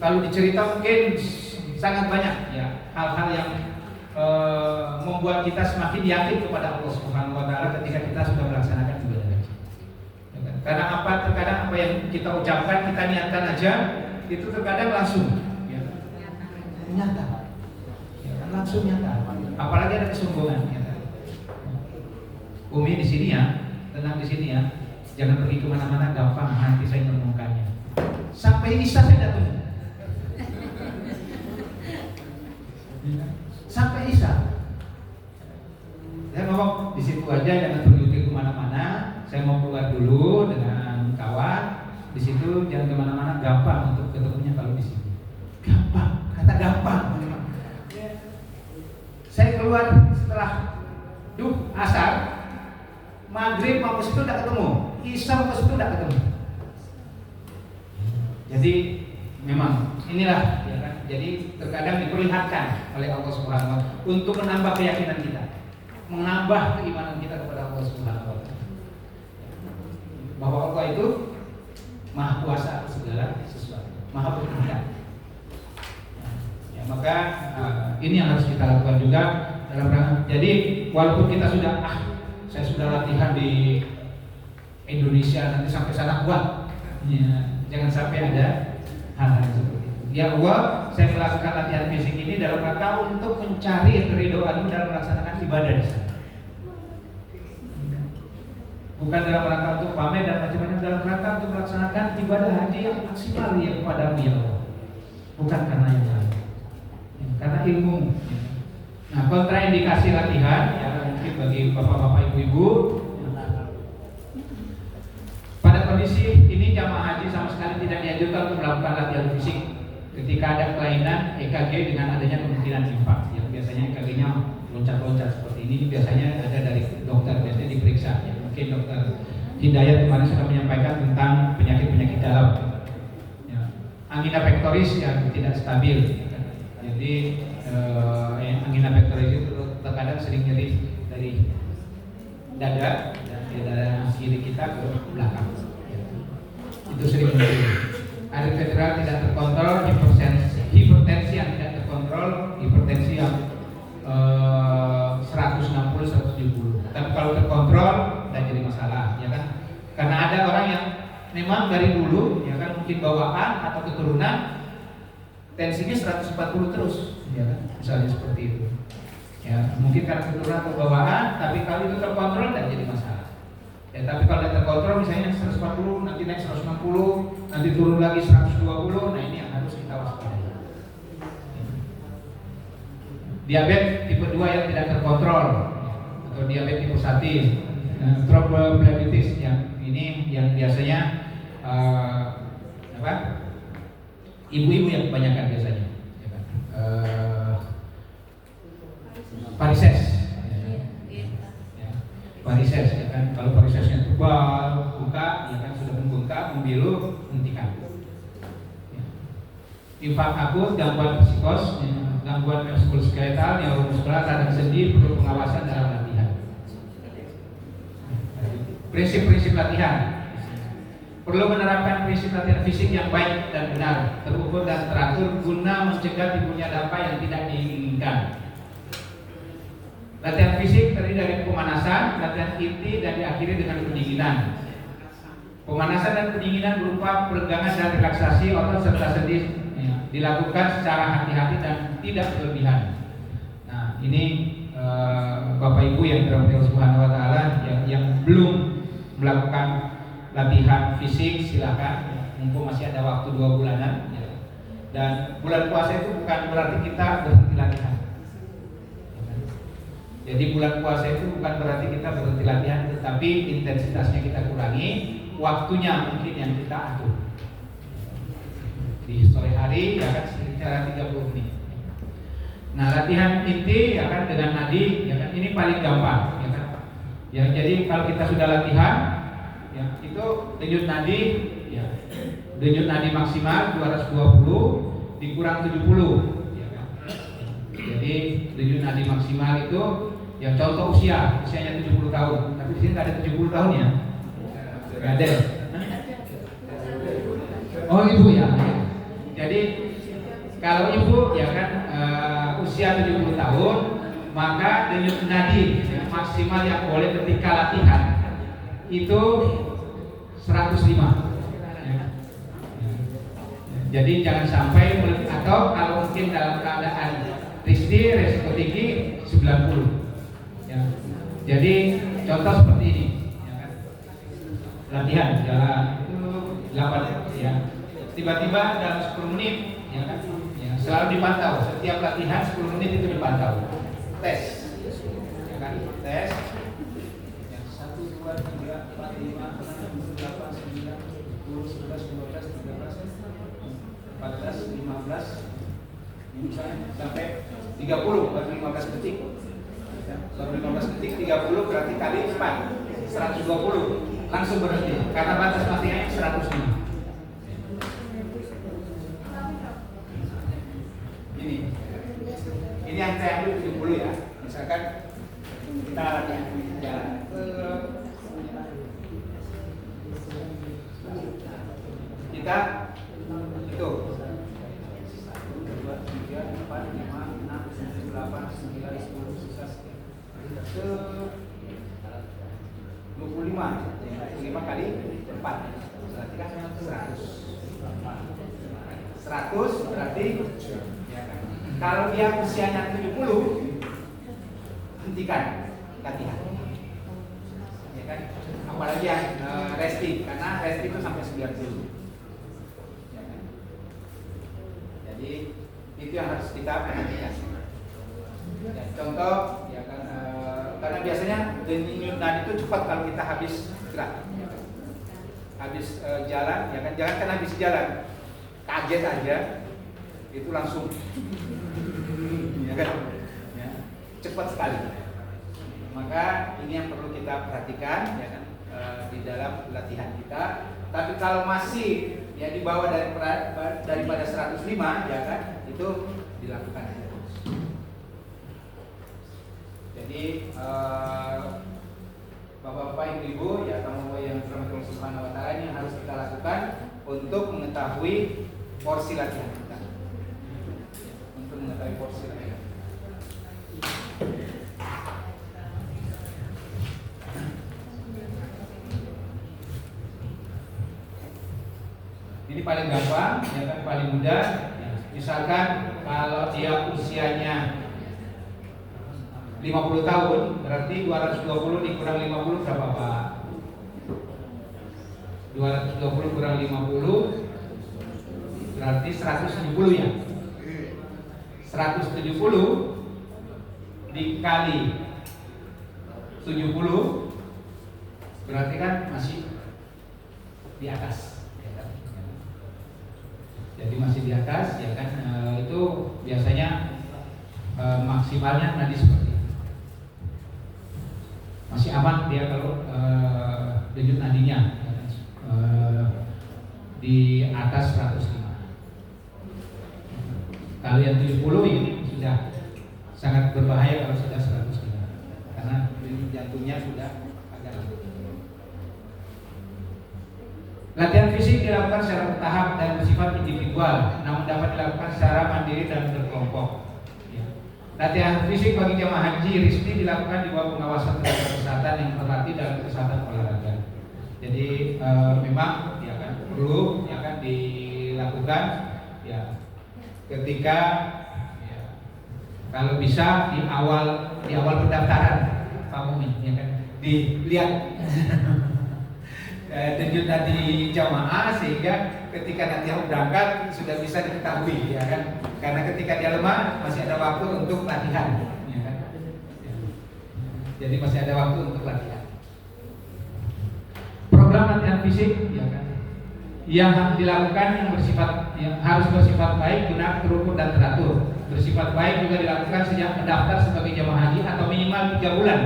kalau dicerita mungkin sangat banyak, ya hal-hal yang membuat kita semakin yakin kepada Allah Subhanahu Wa Taala ketika kita sudah melaksanakan ibadah. Karena terkadang apa yang kita ucapkan, kita niatkan aja, itu terkadang langsung, ya, nyata, ya, langsung nyata. Apalagi ada kesombongan. Ya. Umi di sini ya, tenang di sini ya, jangan pergi kemana-mana, gampang nanti saya menemukannya. Sampai Isya saya datang. Sampai Isya. Saya ngomong di situ aja, jangan pergi kemana-mana. Saya mau keluar dulu dengan kawan. Di situ jangan kemana-mana, gampang untuk ketemunya kalau di sini. Gampang, kata gampang. Saya keluar setelah asar, maghrib mau ke situ tidak ketemu. iseng ke situ tidak ketemu. Jadi memang inilah ya kan. Jadi terkadang diperlihatkan oleh Allah Subhanahu wa taala untuk menambah keyakinan kita, menambah keimanan kita kepada Allah Subhanahu wa taala. Bahwa Allah itu Maha Kuasa atas segala sesuatu, Maha Pengendali. Ya, maka ini yang harus kita lakukan juga dalam rangka. Jadi walaupun kita sudah saya sudah latihan di Indonesia nanti sampai sana kuat. Ya, jangan sampai ada hal-hal seperti itu. Ya Allah, saya melakukan latihan fisik ini dalam rangka untuk mencari keridhaan-Mu dalam melaksanakan ibadah di sana. Bukan dalam rangka untuk pamer dan macam-macam, dalam rangka untuk melaksanakan ibadah haji yang maksimal ya kepada-Mu ya Allah. Bukan karena yang lain. Ya, karena ilmu. Ya. Nah, kontraindikasi latihan ya mungkin bagi bapak-bapak ibu-ibu. Pada kondisi ini jamaah haji sama sekali tidak dianjurkan untuk melakukan latihan fisik ketika ada kelainan EKG dengan adanya kemungkinan infak. Ya, biasanya EKG-nya loncat-loncat seperti ini biasanya ada dari dokter, biasanya diperiksa. Ya, mungkin dokter Hidayat kemarin sudah menyampaikan tentang penyakit-penyakit dalam. Ya, angina pectoris yang tidak stabil. Jadi angina pectoris itu terkadang sering nyeri dari dada dan dada kiri kita ke belakang. Itu sering terjadi. Ada federal tidak terkontrol, hipertensi yang tidak terkontrol, hipertensi yang 160-170. Tapi kalau terkontrol tidak jadi masalah, ya kan? Karena ada orang yang memang dari dulu, ya kan, mungkin bawaan atau keturunan tensinya 140 terus, ya kan? Misalnya seperti itu. Ya, mungkin karena keturunan atau bawaan, tapi kalau itu terkontrol tidak jadi masalah. Ya, tapi kalau tidak terkontrol misalnya 140, nanti naik 160, nanti turun lagi 120, nah ini yang harus kita waspadai. Diabetes tipe 2 yang tidak terkontrol atau diabetes tipe 1, trombodiabetes yang ini yang biasanya ibu-ibu yang kebanyakan biasanya, ya kan? Varises, varises, ya kan? Kalau varisesnya tebal, buka, ya kan, sudah membengkak, membiru, hentikan. Ya. Infak akut, gangguan psikos, ya, gangguan muskuloskeletal, neuromuskular, radang sendi, perlu pengawasan dalam latihan. Prinsip-prinsip latihan. Perlu menerapkan prinsip latihan fisik yang baik dan benar, terukur dan teratur guna mencegah timbulnya dampak yang tidak diinginkan. Latihan fisik terdiri dari pemanasan, latihan inti, dan diakhiri dengan pendinginan. Pemanasan dan pendinginan berupa peregangan dan relaksasi otot serta sendi, ya, dilakukan secara hati-hati dan tidak berlebihan. Nah, ini Bapak Ibu yang dirahmati Allah Subhanahu wa taala yang belum melakukan latihan fisik, silakan, mumpung masih ada waktu 2 bulanan, ya. Dan bulan puasa itu bukan berarti kita berhenti latihan. Jadi bulan puasa itu bukan berarti kita berhenti latihan, tetapi intensitasnya kita kurangi, waktunya mungkin yang kita atur. Di sore hari ya kan sekitar 30 menit. Nah, latihan inti ya kan dengan nadi, ya kan ini paling gampang, ya kan. Ya, jadi kalau kita sudah latihan, ya itu denyut nadi, ya. Denyut nadi maksimal 220 dikurang 70, ya kan. Jadi denyut nadi maksimal itu yang contoh usianya 70 tahun, tapi di sini nggak ada 70 tahun ya, nggak ada. Oh ibu ya. Jadi kalau ibu ya kan usia 70 tahun, maka denyut nadi maksimal yang boleh ketika latihan itu 105. Jadi jangan sampai atau kalau mungkin dalam keadaan resiko tinggi 90. Ya. Jadi contoh seperti ini, ya kan? Latihan jalan itu 8 ya. Tiba-tiba dalam 10 menit, ya kan? Ya, selalu dipantau. Setiap latihan 10 menit itu dipantau. Tes, ya kan? Tes. Yang 1, 2, 3, 4, 5, 6, 7, 8, 9, 10, 11, 12, 13, 14, 15, sampai 30 berarti 15 detik. Baru 15 detik 30 berarti kali 4 120. langsung berhenti karena batas matinya 105. Ini yang saya ambil 70 ya. Misalkan kita latihan jalan. Kita itu 1, 2, 3, 4, 5, 6, 7, 8, 9, 10, 11, 25 kali 4 berarti kan 100 berarti ya kan? Kalau dia usianya 70 hentikan latihan ya kan, apalagi yang resting karena resting itu sampai 90 ya kan? Jadi itu yang harus kita perhatikan ya, contoh ya kan, karena biasanya denyut nadi itu cepat kalau kita habis gerak ya kan? Habis jalan ya kan, jangan kan habis jalan kaget aja itu langsung ya kan ya, cepat sekali. Maka ini yang perlu kita perhatikan ya kan, di dalam latihan kita. Tapi kalau masih ya di bawah daripada 105 ya kan, itu dilakukan terus. Jadi Bapak-bapak, Ibu-ibu ya, tamu yang dirahmati Allah Subhanahu wa taala, ini yang harus kita lakukan untuk mengetahui porsi latihan kita. Untuk mengetahui porsi latihan. Ini paling gampang, ya kan, paling mudah. Misalkan kalau dia usianya 50 tahun, berarti 220 dikurang 50 berapa Pak? 220 kurang 50 berarti 170 ya. 170 dikali 70 berarti kan masih di atas ya kan? Jadi masih di atas ya kan, itu biasanya maksimalnya nadi seperti itu. Masih aman dia kalau denyut nadinya ya kan? Di atas 105. Kalau yang 70 ini sudah sangat berbahaya kalau sudah 105 karena jantungnya sudah agak lambat. Latihan fisik dilakukan secara bertahap dan bersifat individual, namun dapat dilakukan secara mandiri dan berkelompok. Latihan fisik bagi jamaah haji resmi dilakukan di bawah pengawasan tenaga kesehatan yang terlatih dalam kesehatan olahraga. Jadi memang ya kan perlu ya kan dilakukan ya ketika ya, kalau bisa di awal pendaftaran Pak Mumin ya kan, dilihat denyut nadi jamaah sehingga ketika nanti berangkat sudah bisa diketahui ya kan, karena ketika dia lemah masih ada waktu untuk latihan ya kan? Jadi masih ada waktu untuk latihan. Program latihan fisik ya kan, yang dilakukan yang harus bersifat baik, benar, terukur dan teratur. Bersifat baik juga dilakukan sejak mendaftar sebagai jamaah haji atau minimal 3 bulan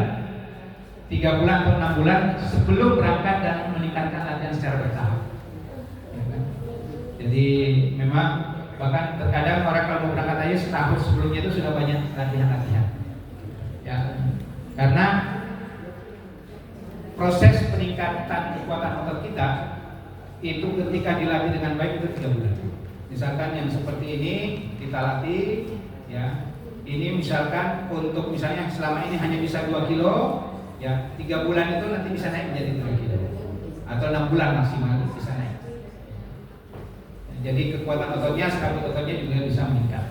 atau 6 bulan sebelum berangkat dan meningkatkan latihan secara bertahap ya kan? Jadi memang bahkan terkadang orang kalau mau berangkat aja setahun sebelumnya itu sudah banyak latihan ya, karena proses peningkatan kekuatan otot kita itu ketika dilatih dengan baik itu 3 bulan. Misalkan yang seperti ini kita latih ya, ini misalkan untuk misalnya selama ini hanya bisa 2 kilo ya, 3 bulan itu nanti bisa naik menjadi 3 kilo atau 6 bulan maksimal bisa naik. Jadi kekuatan ototnya, stabil ototnya juga bisa meningkat.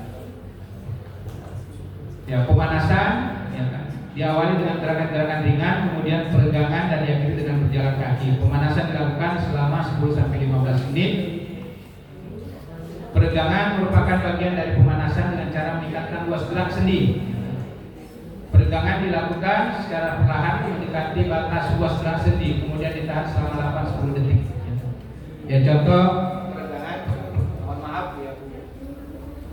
Ya, pemanasan ya kan, diawali dengan gerakan-gerakan ringan, kemudian peregangan dan diakhiri dengan berjalan kaki. Pemanasan dilakukan selama 10-15 menit. Peregangan merupakan bagian dari pemanasan dengan cara meningkatkan luas gerak sendi. Peregangan dilakukan secara perlahan mendekati batas luas gerak sendi, kemudian ditahan selama 8-10 detik. Ya, contoh peregangan, mohon maaf ya,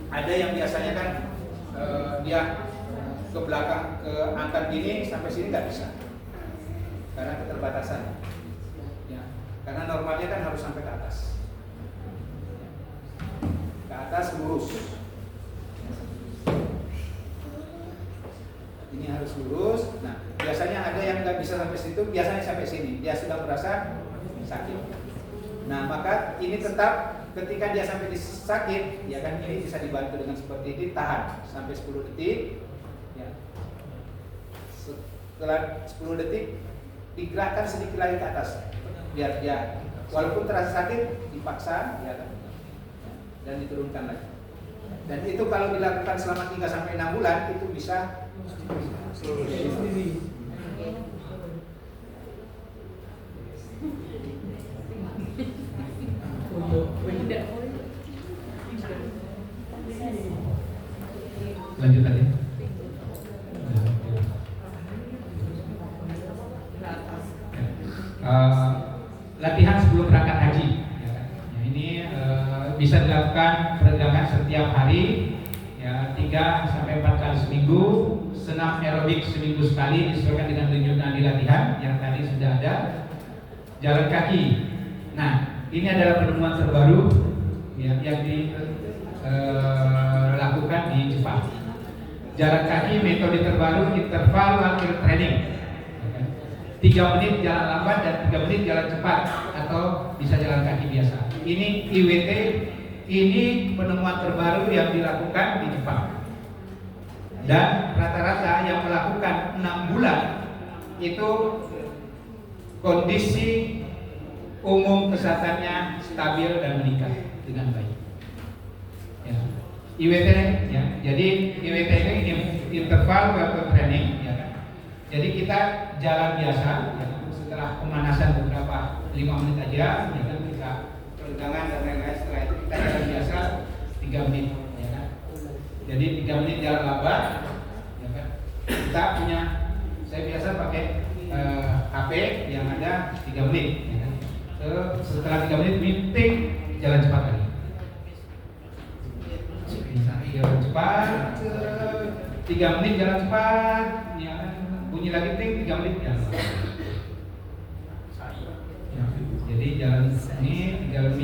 ada yang biasanya kan dia ke belakang, ke angkat gini sampai sini nggak bisa karena keterbatasan. Karena normalnya kan harus sampai ke atas. Ke atas lurus. Ini harus lurus. Nah, biasanya ada yang nggak bisa sampai situ, biasanya sampai sini. Dia sudah merasa sakit. Nah, maka ini tetap ketika dia sampai di sakit, ya kan, ini bisa dibantu dengan seperti ini, tahan sampai 10 detik. Ya. Setelah 10 detik digerakkan sedikit lagi ke atas, biar dia walaupun terasa sakit dipaksa, ya kan, dan diturunkan lagi. Dan itu kalau dilakukan selama 3 sampai 6 bulan itu bisa
lanjut tadi. Latihan sebelum berangkat haji. Ini bisa dilakukan peregangan setiap hari, ya, 3 sampai 4 kali seminggu. Senam aerobik seminggu sekali disesuaikan dengan tunjuk nadi latihan yang tadi sudah ada. Jalan kaki. Nah, ini adalah penemuan terbaru ya, yang dilakukan di Jepang. Jalan kaki metode terbaru interval walking training. 3 menit jalan lambat dan 3 menit jalan cepat atau bisa jalan kaki biasa. Ini IWT, ini penemuan terbaru yang dilakukan di Jepang. Dan rata-rata yang melakukan 6 bulan itu kondisi umum kesehatannya stabil dan meningkat dengan baik. Ya. IWT ya. Jadi IWT ini interval walking training ya. Jadi kita jalan biasa ya. Setelah pemanasan beberapa 5 menit aja ya kan, kita peregangan dan lain-lain, setelah itu kita jalan biasa 3 menit ya kan. Jadi 3 menit jalan lambat ya kan. Kita punya, saya biasa pakai HP yang ada 3 menit ya kan. Setelah 3 menit meeting jalan cepat lagi. Jalan cepat 3 menit jalan cepat ya kan. Bunyi lagi ting 3 menit jalan. Ya, jadi jalan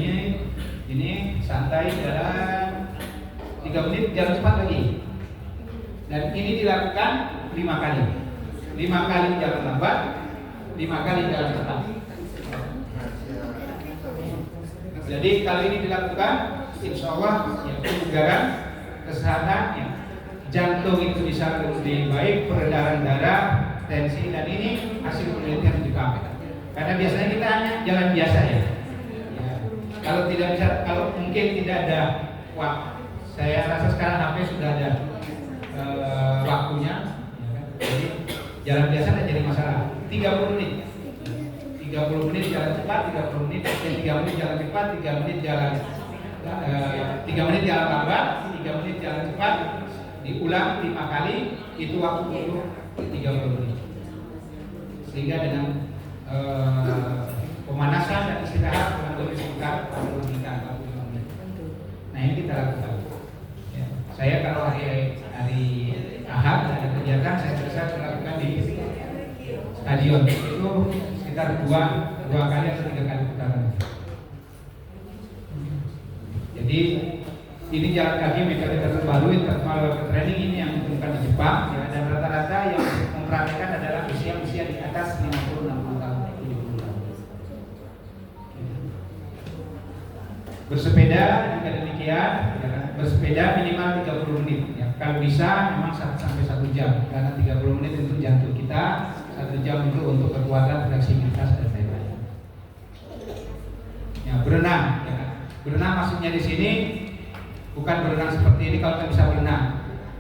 ini santai jalan 3 menit jalan cepat lagi. Dan ini dilakukan 5 kali. 5 kali jalan lambat, 5 kali jalan cepat. Jadi kalau ini dilakukan, insya Allah ya, kebugaran, kesehatan, ya, jantung itu bisa lebih baik, peredaran darah, tensi, dan ini hasil penelitian juga. Karena biasanya kita hanya jalan biasa ya. Ya. Kalau tidak bisa, kalau mungkin tidak ada waktu, saya rasa sekarang HP sudah ada waktunya. Ya kan? Jadi jalan biasa tidak jadi masalah. 30 menit. 30 menit jalan cepat, 30 menit, 3 menit jalan cepat, 3 menit jalan 3 menit jalan lambat, 3 menit jalan cepat, diulang 5 kali, itu waktu untuk 30 menit. Sehingga dengan pemanasan dan istirahat kurang lebih sekitar 40 menit atau 5 menit. Nah ini kita lakukan. Ya. Saya kalau hari Ahad ada kegiatan, saya bisa melakukan di stadion itu sekitar dua kali atau 3 kali putaran. Jadi ini jalan kaki metode terbaru interval training ini yang ditemukan di Jepang ya, dan rata-rata yang mempraktikkan adalah usia di atas 50-60 tahun, 70 tahun. Bersepeda juga demikian ya, bersepeda minimal 30 menit ya. Kalau bisa memang 1 sampai 1 jam karena 30 menit itu jantung kita, 1 jam itu untuk kekuatan, fleksibilitas dan lain-lain. Ya, berenang ya. Berenang maksudnya di sini bukan berenang seperti ini, kalau kita bisa berenang,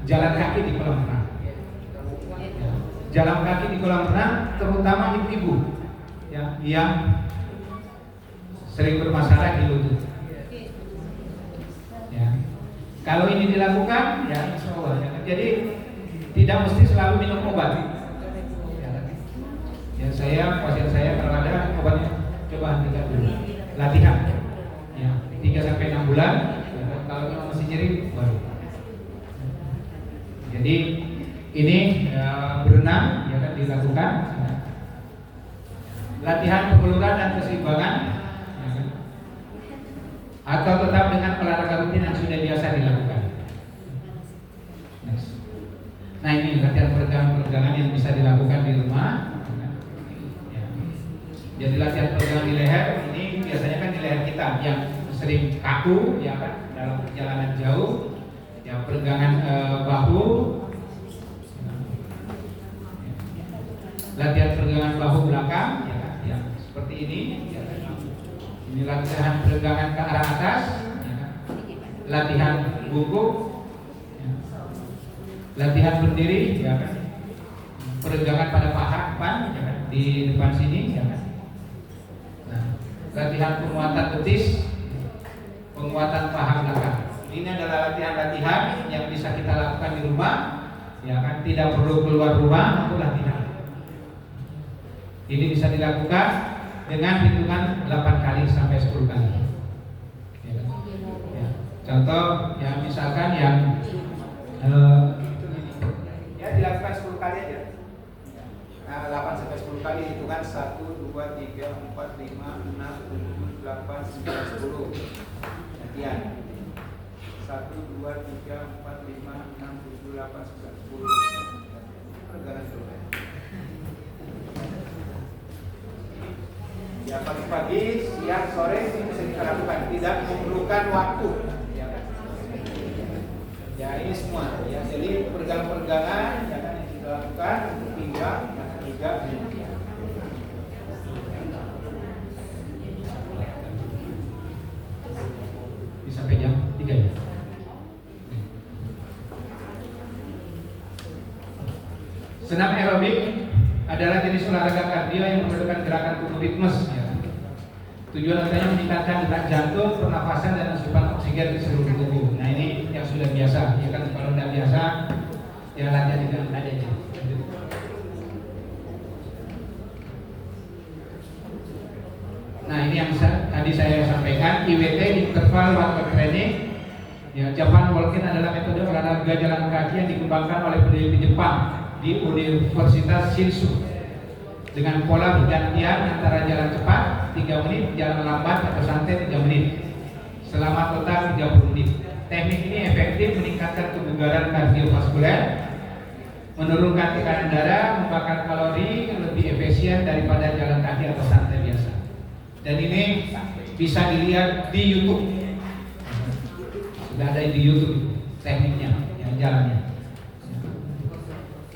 jalan kaki di kolam renang. Ya. Jalan kaki di kolam renang, terutama ibu-ibu ya, yang sering bermasalah di lutut. Ya. Kalau ini dilakukan, ya insya Allah. Ya. Jadi tidak mesti selalu minum obat. Ya saya, pasien saya kalau ada obatnya, coba hentikan dulu. Latihan. Ya, 3 sampai 6 bulan. Kalau masih nyeri baru. Jadi ini berenang ya kan dilakukan. latihan pengeluaran dan keseimbangan, ya kan? Atau tetap dengan olahraga rutin yang sudah biasa dilakukan. Nah ini latihan peregangan yang bisa dilakukan di rumah. Ya. Jadi latihan peregangan di leher ini biasanya kan di leher kita yang sering kaku, ya kan, dalam perjalanan jauh. Ya, peregangan bahu, latihan peregangan bahu belakang, ya kan, yang seperti ini. Ya kan. Ini latihan peregangan ke arah atas, ya kan. Latihan bungkuk, ya. Latihan berdiri, ya kan. Peregangan pada paha depan, ya kan, di depan sini, ya kan. Nah, latihan penguatan betis, penguatan paha belakang. Ini adalah latihan-latihan yang bisa kita lakukan di rumah, ya kan, tidak perlu keluar rumah untuk latihan. Ini bisa dilakukan dengan hitungan 8 kali sampai 10 kali. Ya, ya. Contoh, ya misalkan yang ya dilakukan 10 kali aja. Nah, 8 sampai 10 kali hitungan 1, 2, 3, 4, 5, 6, 7, 8, 9, 10. Latihan 1, 2, 3, 4, 5, 6, 7, 8, 9, 10. Pergegaran dulu. Ya pagi-pagi, siang, sore ini bisa kita lakukan, tidak memerlukan waktu. Ya ini semua. Ya jadi peregangan-peregangan ya kan yang kita lakukan untuk pinggang, juga. Bisa sampai jam 3 ya. Senam aerobik adalah jenis olahraga kardio yang memerlukan gerakan tubuh ritmes. Ya. Tujuan utamanya meningkatkan detak jantung, pernafasan dan asupan oksigen ke seluruh tubuh. Nah ini yang sudah biasa, ya kan. Kalau tidak biasa, ya latihan tidak ada aja. Nah ini yang tadi saya sampaikan, IWT interval workout training. Ya, Japan Walking adalah metode olahraga jalan kaki yang dikembangkan oleh peneliti Jepang di Universitas Shinshu dengan pola bergantian antara jalan cepat 3 menit, jalan lambat atau santai 3 menit selama total 30 menit. Teknik ini efektif meningkatkan kebugaran kardiovaskuler, menurunkan tekanan darah, membakar kalori lebih efisien daripada jalan kaki atau santai biasa. Dan ini bisa dilihat di YouTube. Sudah ada di YouTube tekniknya, yang jalannya.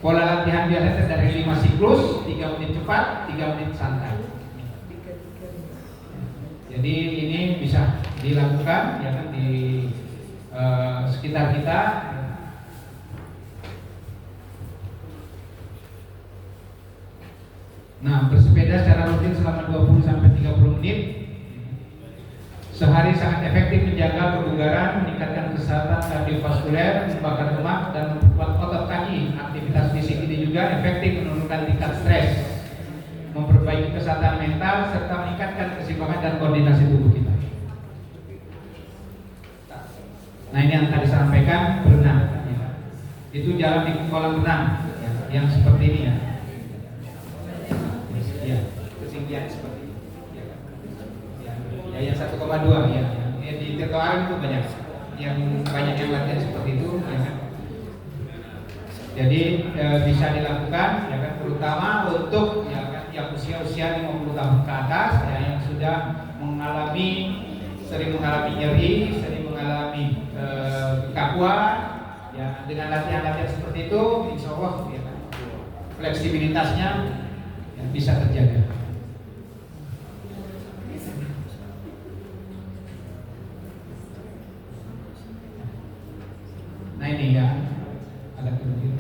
Pola latihan biasanya dari 5 siklus, 3 menit cepat, 3 menit santai. Jadi ini bisa dilakukan ya kan di sekitar kita. Nah, bersepeda secara rutin selama 20 sampai 30 menit sehari sangat efektif menjaga kebugaran, meningkatkan kesehatan kardiovaskuler, membakar lemak dan memperkuat otot kaki. Aktivitas fisik ini juga efektif menurunkan tingkat stres, memperbaiki kesehatan mental serta meningkatkan keseimbangan dan koordinasi tubuh kita. Nah ini yang tadi saya sampaikan, berenang. Itu jalan di kolam renang yang seperti ini ya. Ya, ketinggian seperti ini. Ya, yang 1,2 ya. Di trotoar itu banyak yang latihan seperti itu ya kan. Jadi bisa dilakukan ya kan, terutama untuk ya kan yang usia 50 tahun ke atas ya, yang sudah sering mengalami nyeri, sering mengalami kekakuan ya. Dengan latihan-latihan seperti itu insya Allah ya kan, fleksibilitasnya ya, bisa terjaga. Nah ini ya, ada kedua.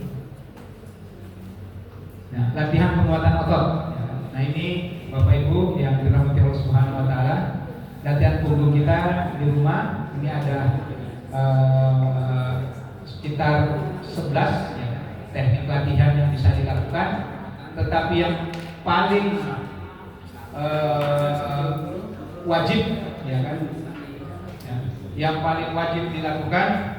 Nah, latihan penguatan otot. Nah ini Bapak Ibu yang dirahmati Allah Subhanahu Wa Taala, latihan punggung kita di rumah ini ada sekitar 11 ya, teknik latihan yang bisa dilakukan. Tetapi yang paling wajib ya kan, ya, yang paling wajib dilakukan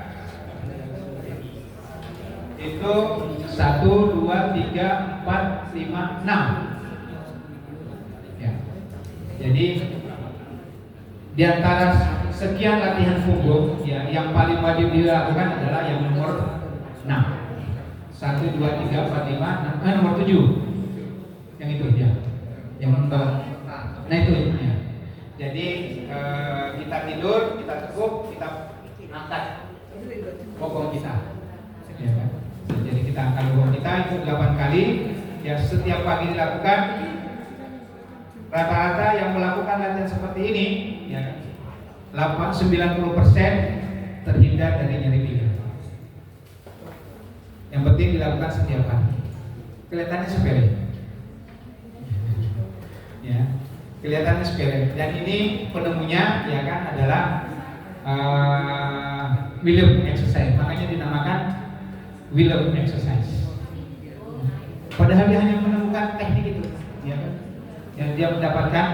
itu 1, 2, 3, 4, 5, 6 Jadi di antara sekian latihan punggung ya, yang paling wajib dilakukan adalah yang nomor 6. 1, 2, 3, 4, 5, 6, nomor 7. Yang itu ya. Yang nomor. Nah itu ya. Jadi kita tidur, kita tekuk, kita angkat bokong kita. Ya kan? Jadi kita angkat bokong kita itu 8 kali. Ya setiap pagi dilakukan. Rata-rata yang melakukan latihan seperti ini ya, 90% terhindar dari nyeri pinggang. Yang penting dilakukan setiap hari. Kelihatannya sepele. Ya, kelihatannya sepele. Dan ini penemunya ya kan adalah Willem exercise. Makanya dinamakan Willem exercise. Padahal dia hanya menemukan teknik itu, ya kan? Yang dia mendapatkan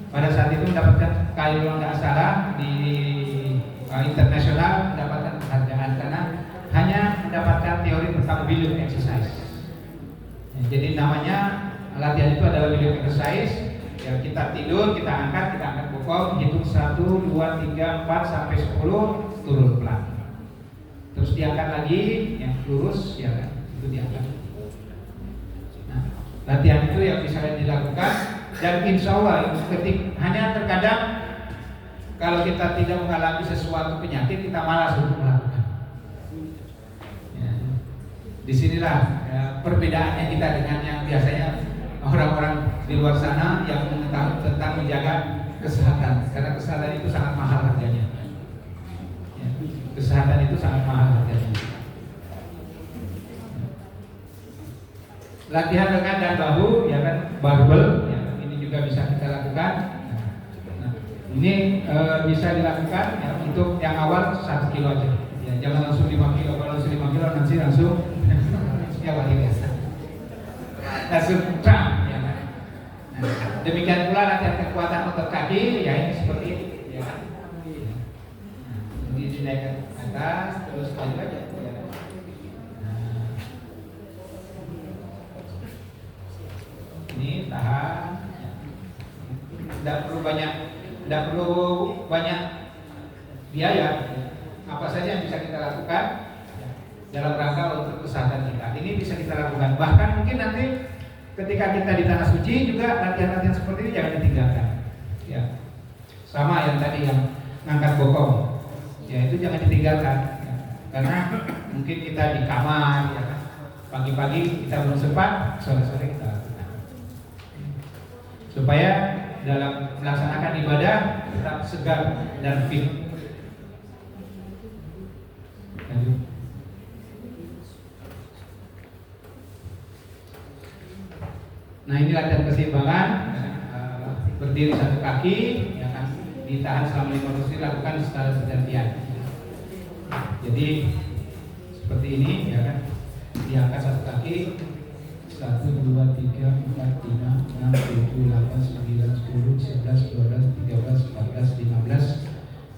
pada saat itu mendapatkan kalau nggak salah di internasional mendapatkan penghargaan karena hanya mendapatkan teori tentang Willem exercise. Ya, jadi namanya latihan itu adalah Willem exercise. Ya, kita tidur, kita angkat bokong, hitung 1, 2, 3, 4 sampai 10, turun pelan. Terus diangkat lagi, yang lurus, ya kan? Itu diangkat. Nah, latihan itu yang bisa dilakukan dan insya Allah hanya terkadang kalau kita tidak mengalami sesuatu penyakit kita malas untuk melakukan. Ya. Disinilah ya, perbedaannya kita dengan yang biasanya orang-orang di luar sana yang mengetahui tentang menjaga kesehatan, karena kesehatan itu sangat mahal harganya. Ya, kesehatan itu sangat mahal harganya. Latihan lengan dan bahu, ya kan, barbel, ya, ini juga bisa kita lakukan. Nah, ini bisa dilakukan ya, untuk yang awal 1 kilo aja. Ya, jangan langsung 5 kilo, kalau langsung 5 kilo nanti langsung ya biasa. Langsung cram, ya kan. Nah, demikian pula latihan kekuatan otot kaki, ya ini seperti ini, ya kan. Nah, ini dinaikkan ke atas, terus maju aja. Ya. Nah, ini tahan. Tidak perlu banyak biaya. Apa saja yang bisa kita lakukan dalam rangka untuk kesehatan kita. Ini bisa kita lakukan. Bahkan mungkin nanti ketika kita di tanah suci juga latihan-latihan seperti ini jangan ditinggalkan. Ya, sama yang tadi yang ngangkat bokong. Ya itu jangan ditinggalkan. Ya. Karena mungkin kita di kamar, ya kan. Pagi-pagi kita belum sempat, sore-sore kita lakukan. Supaya dalam melaksanakan ibadah tetap segar dan fit. Nah ini latihan keseimbangan, berdiri 1 kaki, ya kan, ditahan selama 5 menit, lakukan secara bergantian. Jadi seperti ini, ya kan, diangkat 1 kaki, 1, 2, 3, 4, 5, 6, 7, 8, 9, 10, 11, 12, 13, 14, 15.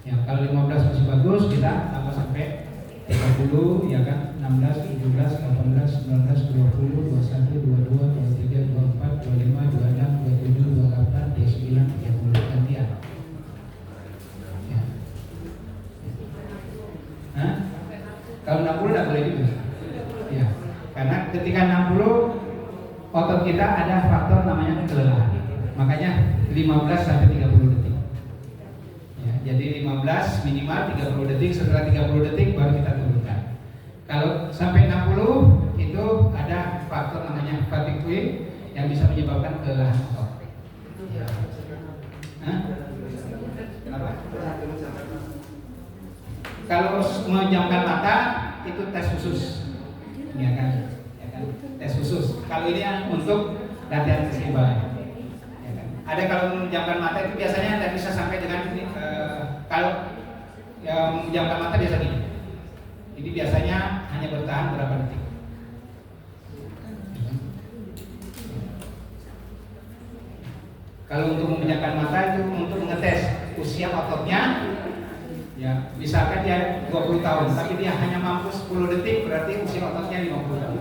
Ya kalau 15 masih bagus, kita tambah sampai 30, ya kan, 16, 17, 18, 19, 20, 21, 22, 23, 24, 25, 26, 27, 28, 29, 30 gantian. Ya. Nah, kalau 60 tidak boleh juga. Ya, karena ketika 60 otot kita ada faktor namanya kelelahan. Makanya 15 sampai 30 detik. Ya, jadi 15 minimal 30 detik, setelah 30 detik baru kita turunkan. Kalau sampai 60 itu ada faktor namanya fatigue yang bisa menyebabkan kelelahan otot. Ya. Kenapa? Kalau menjamkan mata itu tes khusus. Ya kan? Tes khusus. Kalau ini untuk latihan keseimbangan. Ya kan? Ada kalau menjamkan mata itu biasanya tidak bisa sampai dengan ini. Kalau yang menjamkan mata biasa gini. Ini biasanya hanya bertahan berapa detik. Kalau untuk memejamkan mata itu untuk mengetes usia ototnya. Ya, misalkan dia 20 tahun, tapi dia hanya mampu 10 detik, berarti usia ototnya 50 tahun.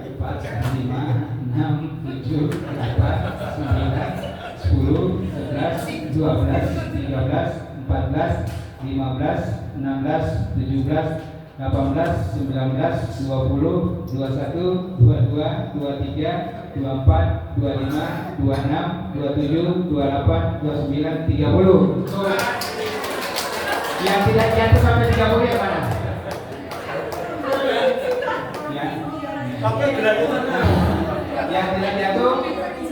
4, 5, 6, 7, 8, 9, 10, 11, 12, 13, 14, 15, 16, 17, 18, 19, 20, 21, 22, 23, 24, 25, 26, 27, 28, 29, 30. Yang tidak jatuh sampai 30 yang mana? Ya.
Oke, berarti
Yang tidak jatuh,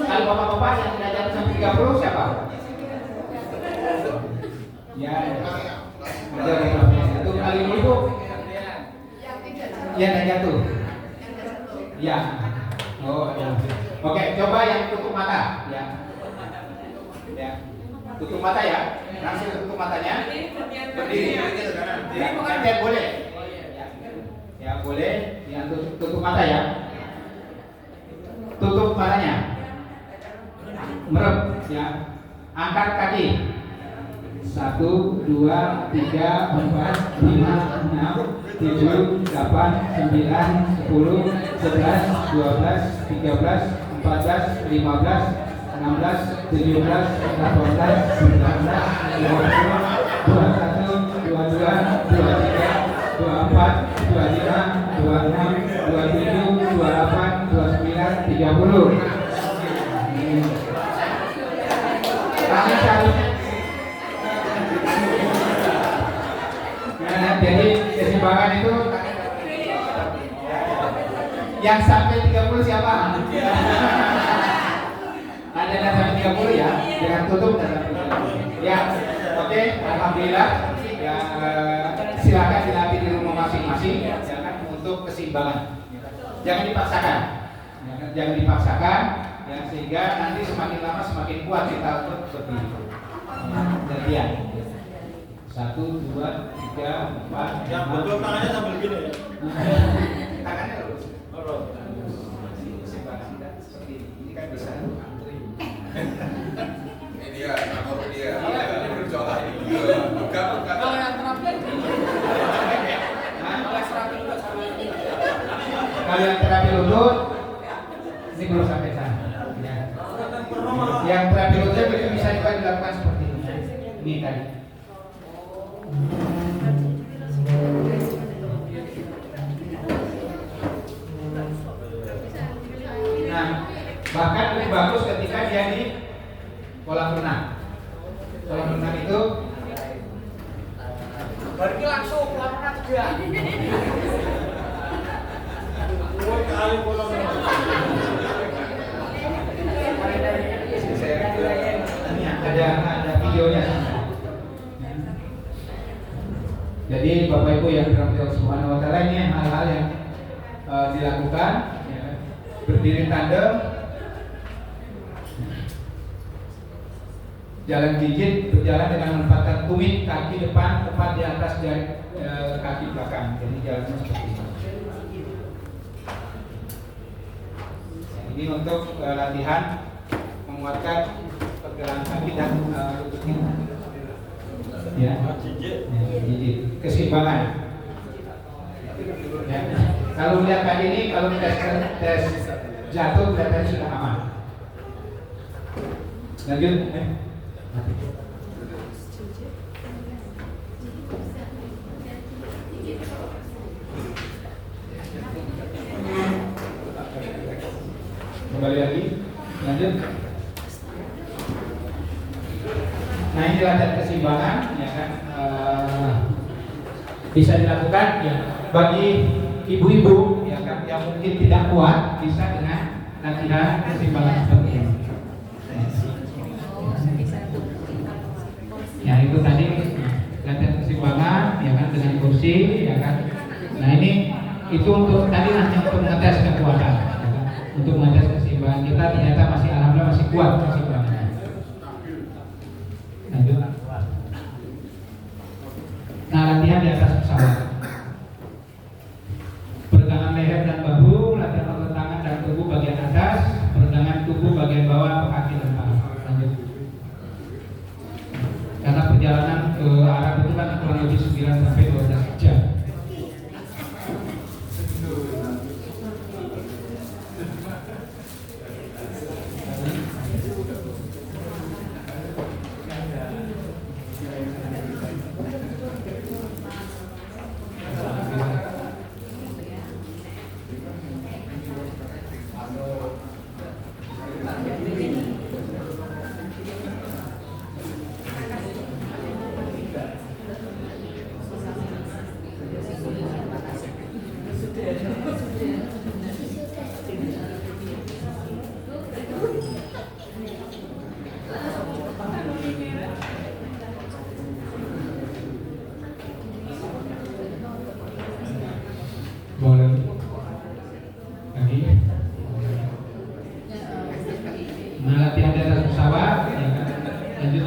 kalau bapak-bapak yang tidak jatuh sampai 30 siapa? Ya. Ada yang jatuh kali ini bu. Yang tidak jatuh. Ya. Oh, ya. Oke, coba yang tutup mata, ya. Ya. Tutup mata ya. Langsung tutup matanya. Berdiri. Ya, gantian boleh. Ya, boleh. Yang tutup mata ya. Tutup matanya. Merem, ya. Angkat kaki. 1, 2, 3, 4, 5, 6, 7, 8, 9, 10, 11, 12, 13, 14, 15, 16, 17, 18, 19, 20, 21, 22, 23, 24, 25, 26, 27, 28, 29, 30. Tangan seharusnya. Nah, jadi keseimbangan itu yang sampai 30 siapa? Ada yang sampai 30 ya, jangan tutup dan ya. Oke, alhamdulillah. Ya, silakan dilatih di rumah masing-masing. Jangan untuk keseimbangan. Jangan dipaksakan. Jangan dipaksakan. Ya, sehingga nanti semakin lama semakin kuat kita untuk berdiri. Gantian. 1, 2, 3, 4.
yang betul tangannya sambil gini ya.
Tangannya lurus.
Lurus.
Seperti ini kan bisa.
Ini dia, nomor dia. Ini bercoba ini. Bukan.
Kalau yang terapi lutut ini belum sampai sana. Ya. Yang terapi lutut itu bisa juga dilakukan seperti ini. Ini tadi. Nah, bahkan lebih bagus ketika dia di kolam renang. Kolam renang itu
Berarti langsung kolam renang juga. Woi kali kolam renang.
ada videonya. Jadi Bapak Ibu yang dirahmati Allah Subhanahu wa taala, ini hal-hal yang dilakukan ya, berdiri tandem, jalan gigit, berjalan dengan menempatkan tumit kaki depan tepat di atas dari kaki belakang. Jadi jalannya seperti ini. Ini untuk latihan menguatkan pergelangan kaki dan lutut kita. Ya, gigit, keseimbangan. Ya. Kalau melihat kali ini, kalau tes jatuh kelihatannya sudah aman. Lanjut. Kembali lagi, lanjut. Nah, ini latihan keseimbangan, ya kan, bisa dilakukan ya bagi ibu-ibu, ya kan, yang mungkin tidak kuat, bisa dengan latihan keseimbangan seperti ini. Ya itu tadi latihan keseimbangan, ya kan, dengan kursi, ya kan. Nah ini itu untuk tadi hanya untuk mengetes kekuatan, ya kan? Untuk mengetes keseimbangan kita ternyata masih alhamdulillah masih kuat keseimbangannya. Lanjut. Nah, latihan di atas pesawat. Peregangan leher dan bahu, latihan otot tangan dan tubuh bagian atas, peregangan tubuh bagian bawah, kaki dan paha. Lanjut. Karena perjalanan ke Arab itu kan kurang lebih 9 sampai 12 jam. Boleh lagi. Nah, latihan di atas pesawat, ya kan? Lanjut.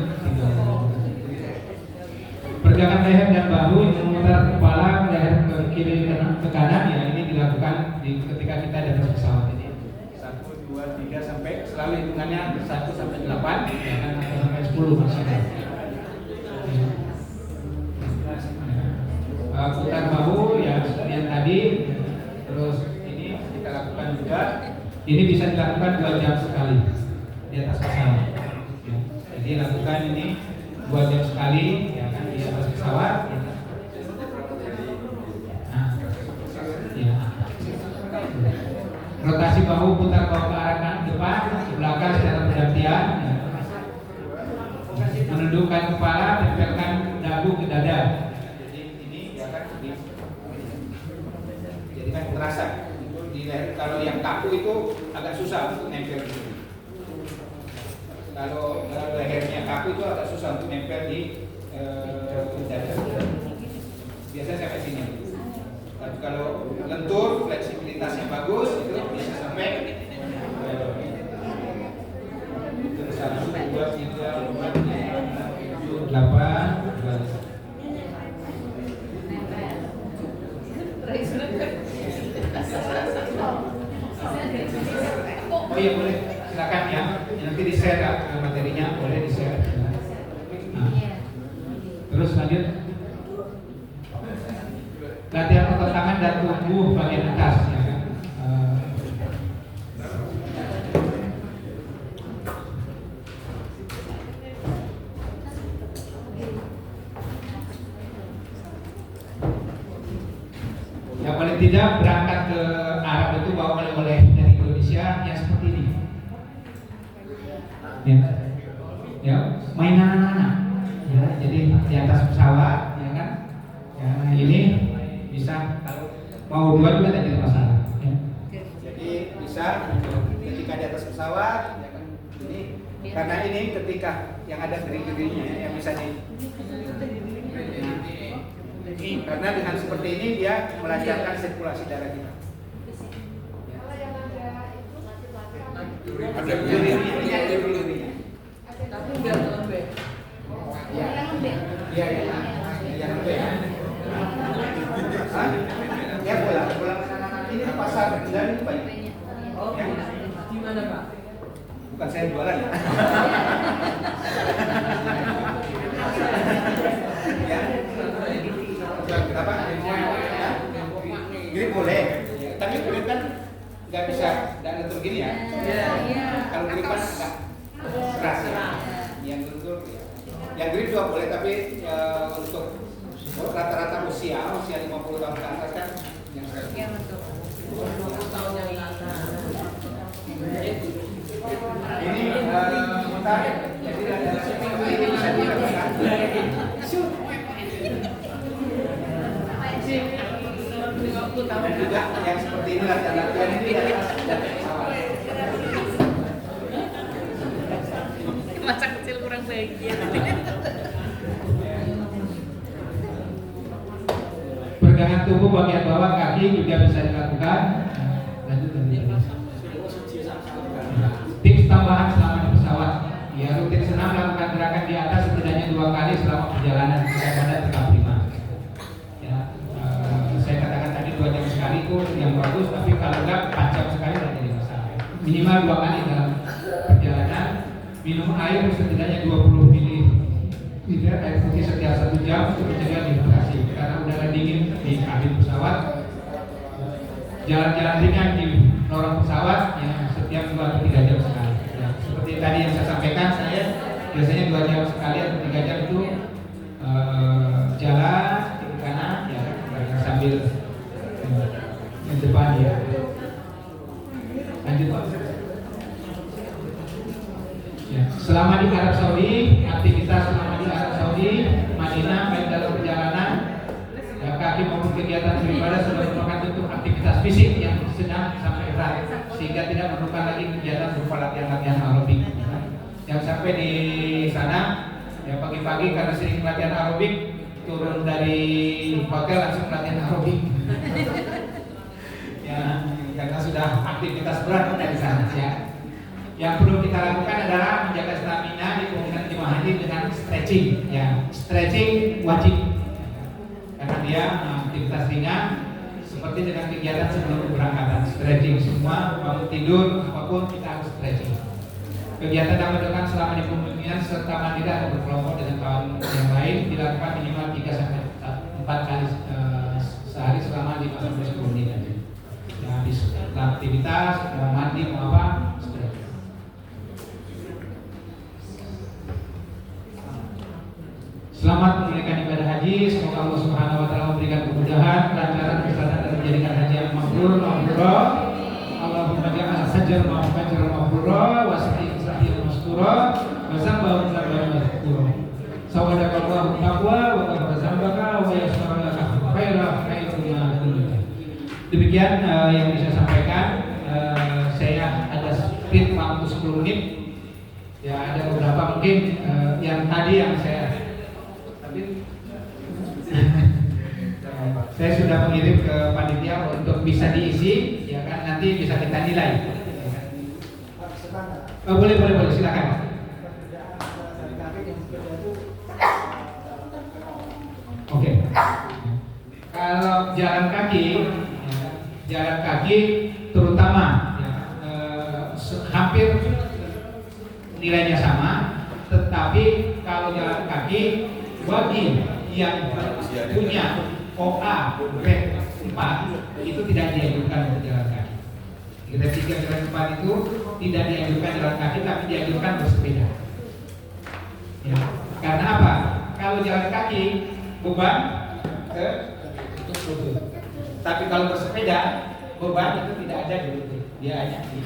Pergelangan leher dan bahu yang memutar kepala leher ke kiri ke kanan, ya ini dilakukan ketika kita di atas pesawat ini. 1, 2, 3 sampai selalu hitungannya 1 sampai 8, ya kan, atau sampai 10 maksimal. Putar bahu ya seperti yang tadi. Terus ini kita lakukan juga. Ini bisa dilakukan 2 jam sekali di atas pesawat. Ya. Jadi lakukan ini 2 jam sekali, ya kan, di atas pesawat. Ya. Nah, ya. Rotasi bahu, putar bahu ke arah kanan, depan, ke belakang secara bergantian. Ya. Menundukkan kepala, tempelkan dagu ke dada. Jadi kan terasa di leher. Kalau yang kaku itu agak susah untuk nempel di sini. Kalau lehernya kaku itu agak susah untuk nempel di dada. Biasanya sampai sini. Tapi kalau lentur, fleksibilitasnya bagus, itu bisa sampai 1, 2, 3, 4, 5, 6, 7, 8. Oh iya boleh, silakan ya. Nanti di share materinya, boleh di share. Nah. Terus lanjut. Latihan otot tangan dan tubuh bagian atas, ya kan. tidak berangkat ke Arab itu bawa oleh-oleh dari Indonesia yang seperti ini. Ya, mainan anak-anak. Ya, jadi di atas pesawat, ya kan? Ya, ini bisa kalau mau dua juga tidak masalah. Ya. Jadi bisa ketika di atas pesawat, ya kan? Ini karena ini ketika yang ada gering-geringnya yang bisa di karena dengan seperti ini dia melancarkan sirkulasi darah kita.
Ada
Gering-geringnya.
tapi enggak lembek.
Iya, iya, yang lembek. Ya bola ini di pasar dan itu banyak.
Oh, di mana Pak?
Bukan saya jualan ya. Ya. Kenapa? Grip boleh, tapi grip kan nggak bisa nggak lentur gini ya. Kalau grip kan nggak keras ya. Yang lentur, yang grip juga boleh, tapi untuk rata-rata usia 50 tahun ke atas kan yang sekarang.
Iya betul. 20 tahun yang atas.
Ini mutakhir, jadi ada seminggu ini bisa dilakukan. Dan juga yang seperti ini latihan ini adalah senjata pesawat.
Masa kecil kurang bahagia.
Peregangan tubuh bagian bawah kaki juga bisa dilakukan. Lanjut. Tips tambahan selama di pesawat. Ya, rutin senam melakukan gerakan di atas setidaknya 2 kali selama perjalanan daripada tetap prima. Ya, saya katakan tadi 2 jam sekali itu yang bagus, tapi kalau enggak 4 jam sekali tidak jadi masalah. Minimal 2 kali dalam perjalanan. Minum air setidaknya 20 ml air putih setiap 1 jam untuk mencegah dehidrasi karena udara dingin di kabin pesawat. Jalan-jalan ringan di lorong pesawat yang setiap 2 atau 3 jam sekali. Ya, seperti tadi yang saya sampaikan, saya biasanya 2 jam sekali atau 3 jam itu jalan kiri kanan ya sambil di depan ya. Lanjut Pak. Ya, selama di Arab Saudi, aktivitas selama di Arab Saudi, Madinah baik dalam perjalanan, ya, kaki maupun kegiatan beribadah sudah merupakan bentuk aktivitas fisik yang sedang sampai berat, sehingga tidak memerlukan lagi kegiatan berupa latihan-latihan aerobik. Yang sampai di sana, ya pagi-pagi karena sering latihan aerobik, turun dari hotel langsung latihan aerobik. Ya, karena sudah aktivitas berat dari sana. Ya. Yang perlu kita lakukan adalah menjaga stamina di kemudian jemaah haji dengan stretching. Ya, stretching wajib karena dia aktivitas ringan seperti dengan kegiatan sebelum keberangkatan. Stretching semua, bangun tidur, apapun kita harus stretching. Kegiatan yang dilakukan selama di pembimbingan serta mandiri atau berkelompok dengan kawan yang lain dilakukan minimal 3-4 kali sehari selama 5-10 menit. Ya, di aktivitas mau mandi mau apa? Selamat menunaikan ibadah haji. Semoga Allah Subhanahu wa taala memberikan kemudahan, kelancaran, kesehatan dan menjadikan haji yang mabrur, mabrurah. Allahumma ja'al hajjal mabrurah wa sa'il maskurah wa zambahu mazkurah. Sawadakallahu taqwa wa ghafara dzambaka wa yassara laka khaira kulli. Demikian yang bisa sampaikan. Saya ada speed waktu 10 menit. Ya, ada beberapa mungkin yang tadi yang saya sudah mengirim ke panitia untuk bisa diisi, ya kan, nanti bisa kita nilai. Boleh silakan. Oke. Kalau jalan kaki terutama ya, hampir nilainya sama, tetapi kalau jalan kaki bagi yang punya OA grade 4 itu tidak dianjurkan untuk jalan kaki. Grade 3 grade 4 itu tidak dianjurkan jalan kaki, tapi dianjurkan bersepeda. Ya. Karena apa? Kalau jalan kaki beban ke lutut. Tapi kalau bersepeda beban itu tidak ada di lutut, dia hanya di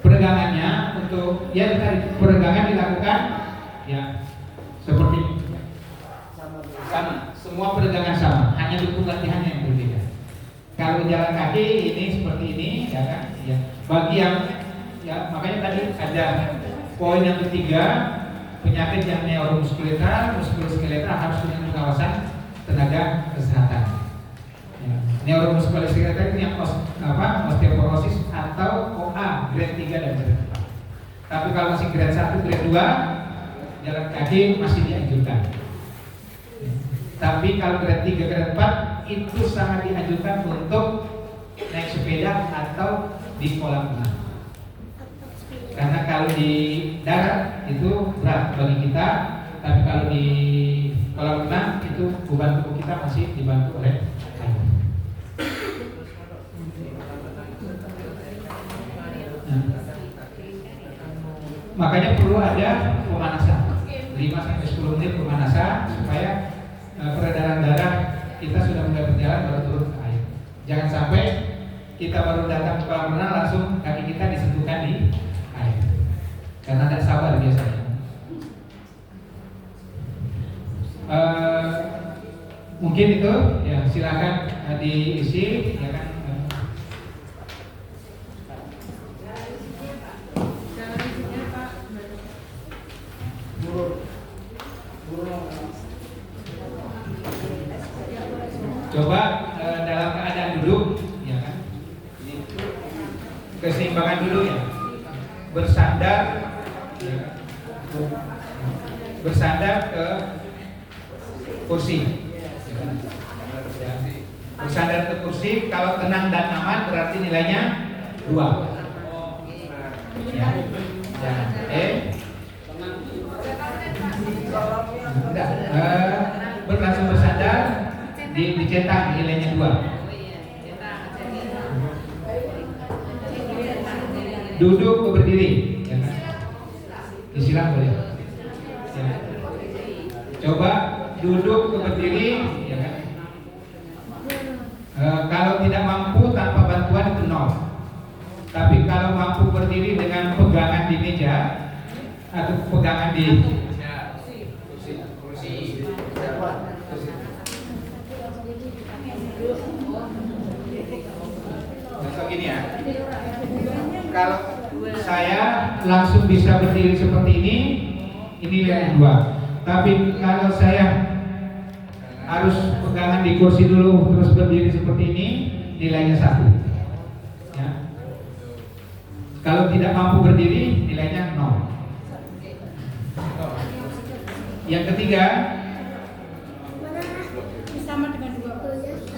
peregangannya untuk ya tadi peregangan dilakukan ya seperti sama, semua peregangan sama, hanya bentuk latihannya yang berbeda. Kalau jalan kaki ini seperti ini, ya kan? Ya. Bagi yang ya makanya tadi ada poin yang ketiga, penyakit yang neuromuskuler harus punya pengawasan tenaga kesehatan. Ya. Neuromuskuler itu yang osteoporosis atau OA grade 3 dan grade 4. Tapi kalau masih grade 1, grade 2, jalan kaki masih dianjurkan. Tapi kalau grade 3, grade 4 itu sangat dianjurkan untuk naik sepeda atau di kolam renang. Karena kalau di darat itu berat bagi kita, tapi kalau di kolam renang itu beban tubuh kita masih dibantu oleh air. Makanya perlu ada pemanasan 5-10 menit pemanasan supaya peredaran darah kita sudah mulai berjalan baru turun ke air. Jangan sampai kita baru datang ke kolam renang langsung kaki kita disentuhkan di air, karena tidak sabar biasanya. Mungkin itu ya, silakan diisi ya kan. Coba dalam keadaan duduk, ya kan? Keseimbangan dulu ya. Bersandar, ya kan? Bersandar ke kursi. Ya. Bersandar ke kursi. Kalau tenang dan aman berarti nilainya 2. Ya. Langsung bersandar. Dicetak nilainya 2. Duduk ke berdiri, ya kan? Disilang boleh. Ya. Coba duduk ke berdiri, ya kan? Kalau tidak mampu tanpa bantuan itu 0. Tapi kalau mampu berdiri dengan pegangan di meja atau pegangan di gini ya, kalau saya langsung bisa berdiri seperti ini nilai 2. Tapi kalau saya harus pegangan di kursi dulu terus berdiri seperti ini, nilainya 1. Ya. Kalau tidak mampu berdiri, nilainya 0. Yang ketiga,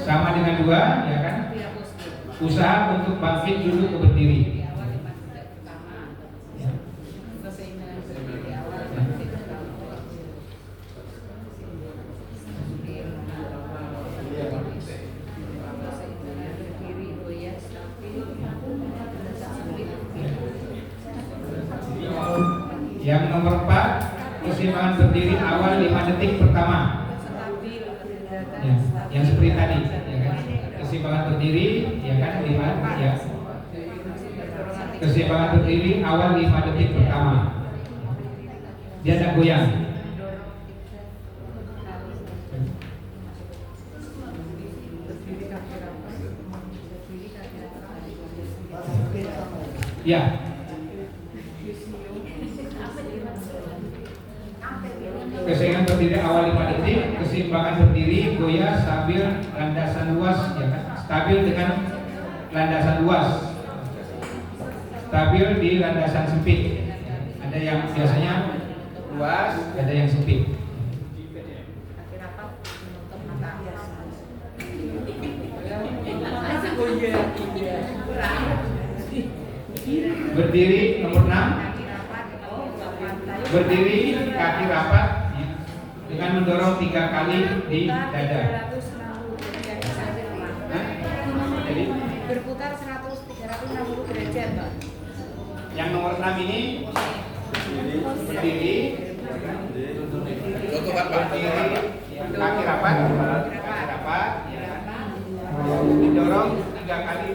sama dengan 2, ya kan? Usaha untuk bangkit dulu ke berdiri. Yang nomor 4, keseimbangan berdiri awal 5 detik pertama. Ya, yang seperti tadi, ya kan? Keseimbangan berdiri, ya kan, 5, ya. Keseimbangan berdiri awal 5 detik pertama. Dia tidak goyang. Ya. Keseimbangan berdiri awal 5 detik, keseimbangan berdiri goyah sambil landasan luas, ya kan? Stabil dengan landasan luas. Stabil di landasan sempit. Ada yang biasanya luas, ada yang sempit. Berdiri nomor 6. Berdiri kaki rapat dengan mendorong 3 kali di dada. Jadi
berputar 360 derajat, Pak.
yang nomor 6 ini berdiri Kaki rapat, ya. Didorong 3 kali.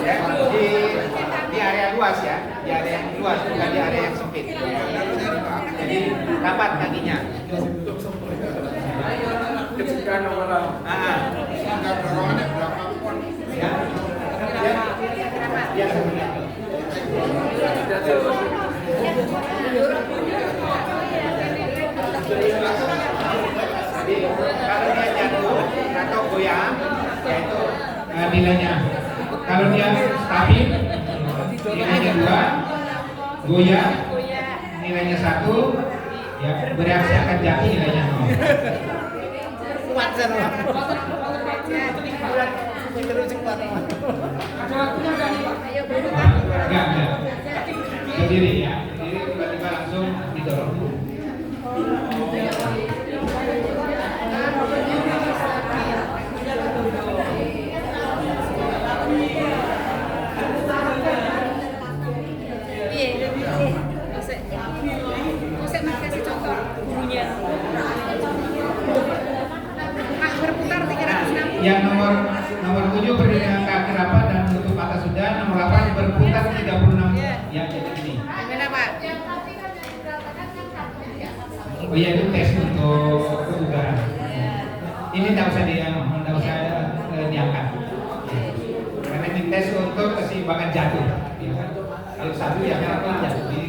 Ya, di area luas ya, di area yang luas bukan di area yang sempit. Jadi rapat kakinya. Ya. Jadi kalau dia jatuh atau goyang, yaitu nilainya. Kalau dia stabil, nilainya 2, goyang, nilainya 1, ya bereaksi akan jatuh nilainya 0.
Kuat sana.
Enggak. Berdiri ya, berdiri tiba-tiba langsung didorong.
Masih kasih contoh bunyinya. Pak berputar 360.
Yang nomor 7 berdiri dengan kaki rapat dan menutup mata sudah. Nomor 8 berputar 36. Ya, ini.
Gimana Pak?
Oh iya, itu tes untuk kebugaran. Ini tidak usah diangkat. Karena ini tes untuk keseimbangan jatuh. Ya kan? Kalau satu ya kan jatuh. Ini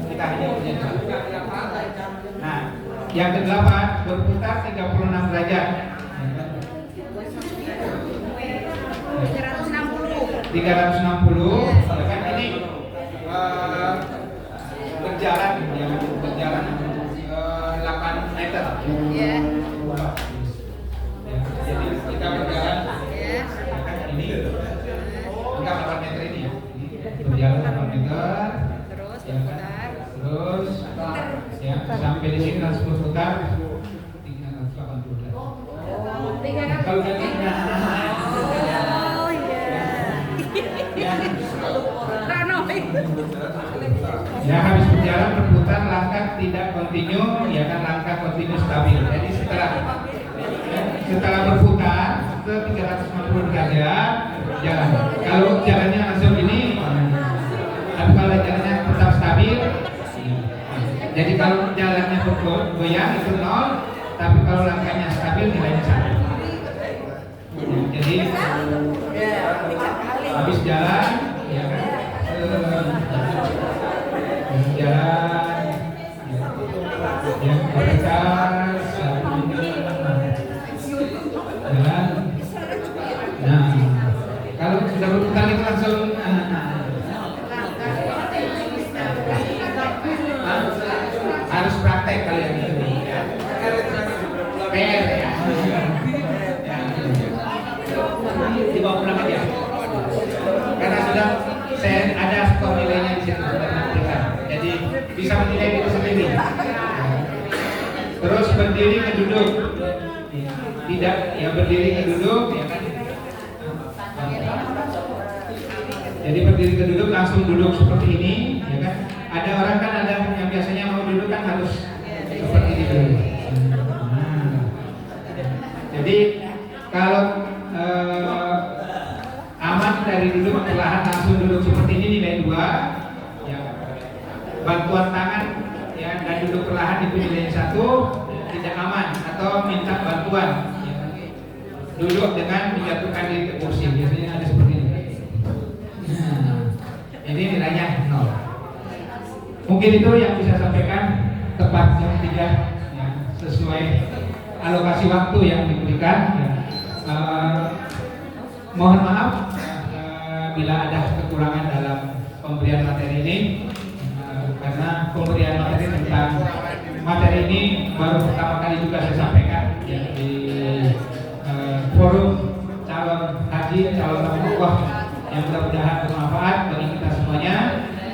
kita hanya punya satu. Nah, yang ke-8 berputar 36 derajat. 360 ya kan ini berjalan 8 meter.
Iya.
Ya, jadi kita berjalan
Iya.
ini anggap 8 meter ini ya. Ini berjalan 8 meter.
Terus
Ya kan?
berputar.
Terus ya sampai di sini langsung berputar 380 derajat. Kalau ganti ya habis berjalan berputar langkah tidak kontinu, ya kan langkah kontinu stabil. Jadi setelah berputar ke 360 derajat jalan. Kalau jalannya langsung ini, tapi kalau jalannya tetap stabil, jadi kalau jalannya bergoyang itu 0, tapi kalau langkahnya stabil nilainya 1. Jadi habis jalan, ya kan, jalan, ya berputar, jalan. Nah, kalau sudah berputar itu langsung harus praktek kalian itu. PR ya. Dibawa pulang aja. Karena sudah saya ada skor nilainya di situ sudah ditentukan. Jadi bisa menilai diri sendiri. Terus berdiri ke duduk. Tidak, ya berdiri ke duduk, ya kan. Jadi berdiri ke duduk langsung duduk seperti ini, ya kan. Ada orang kan ada yang biasanya mau duduk kan harus seperti ini dulu. Jadi kalau aman dari duduk perlahan langsung duduk seperti ini nilai 2, ya. Bantuan tangan ya dan duduk perlahan itu nilai 1, tidak aman atau minta bantuan, ya. Duduk dengan menjatuhkan diri ke kursi biasanya ada seperti ini. Ini nilainya 0. Mungkin itu yang bisa sampaikan tepat jam 3 ya, sesuai alokasi waktu yang diberikan ya. Mohon maaf bila ada kekurangan dalam pemberian materi ini karena pemberian materi tentang materi ini baru pertama kali juga saya sampaikan ya, di forum calon haji, calon umroh yang mudah-mudahan bermanfaat bagi kita semuanya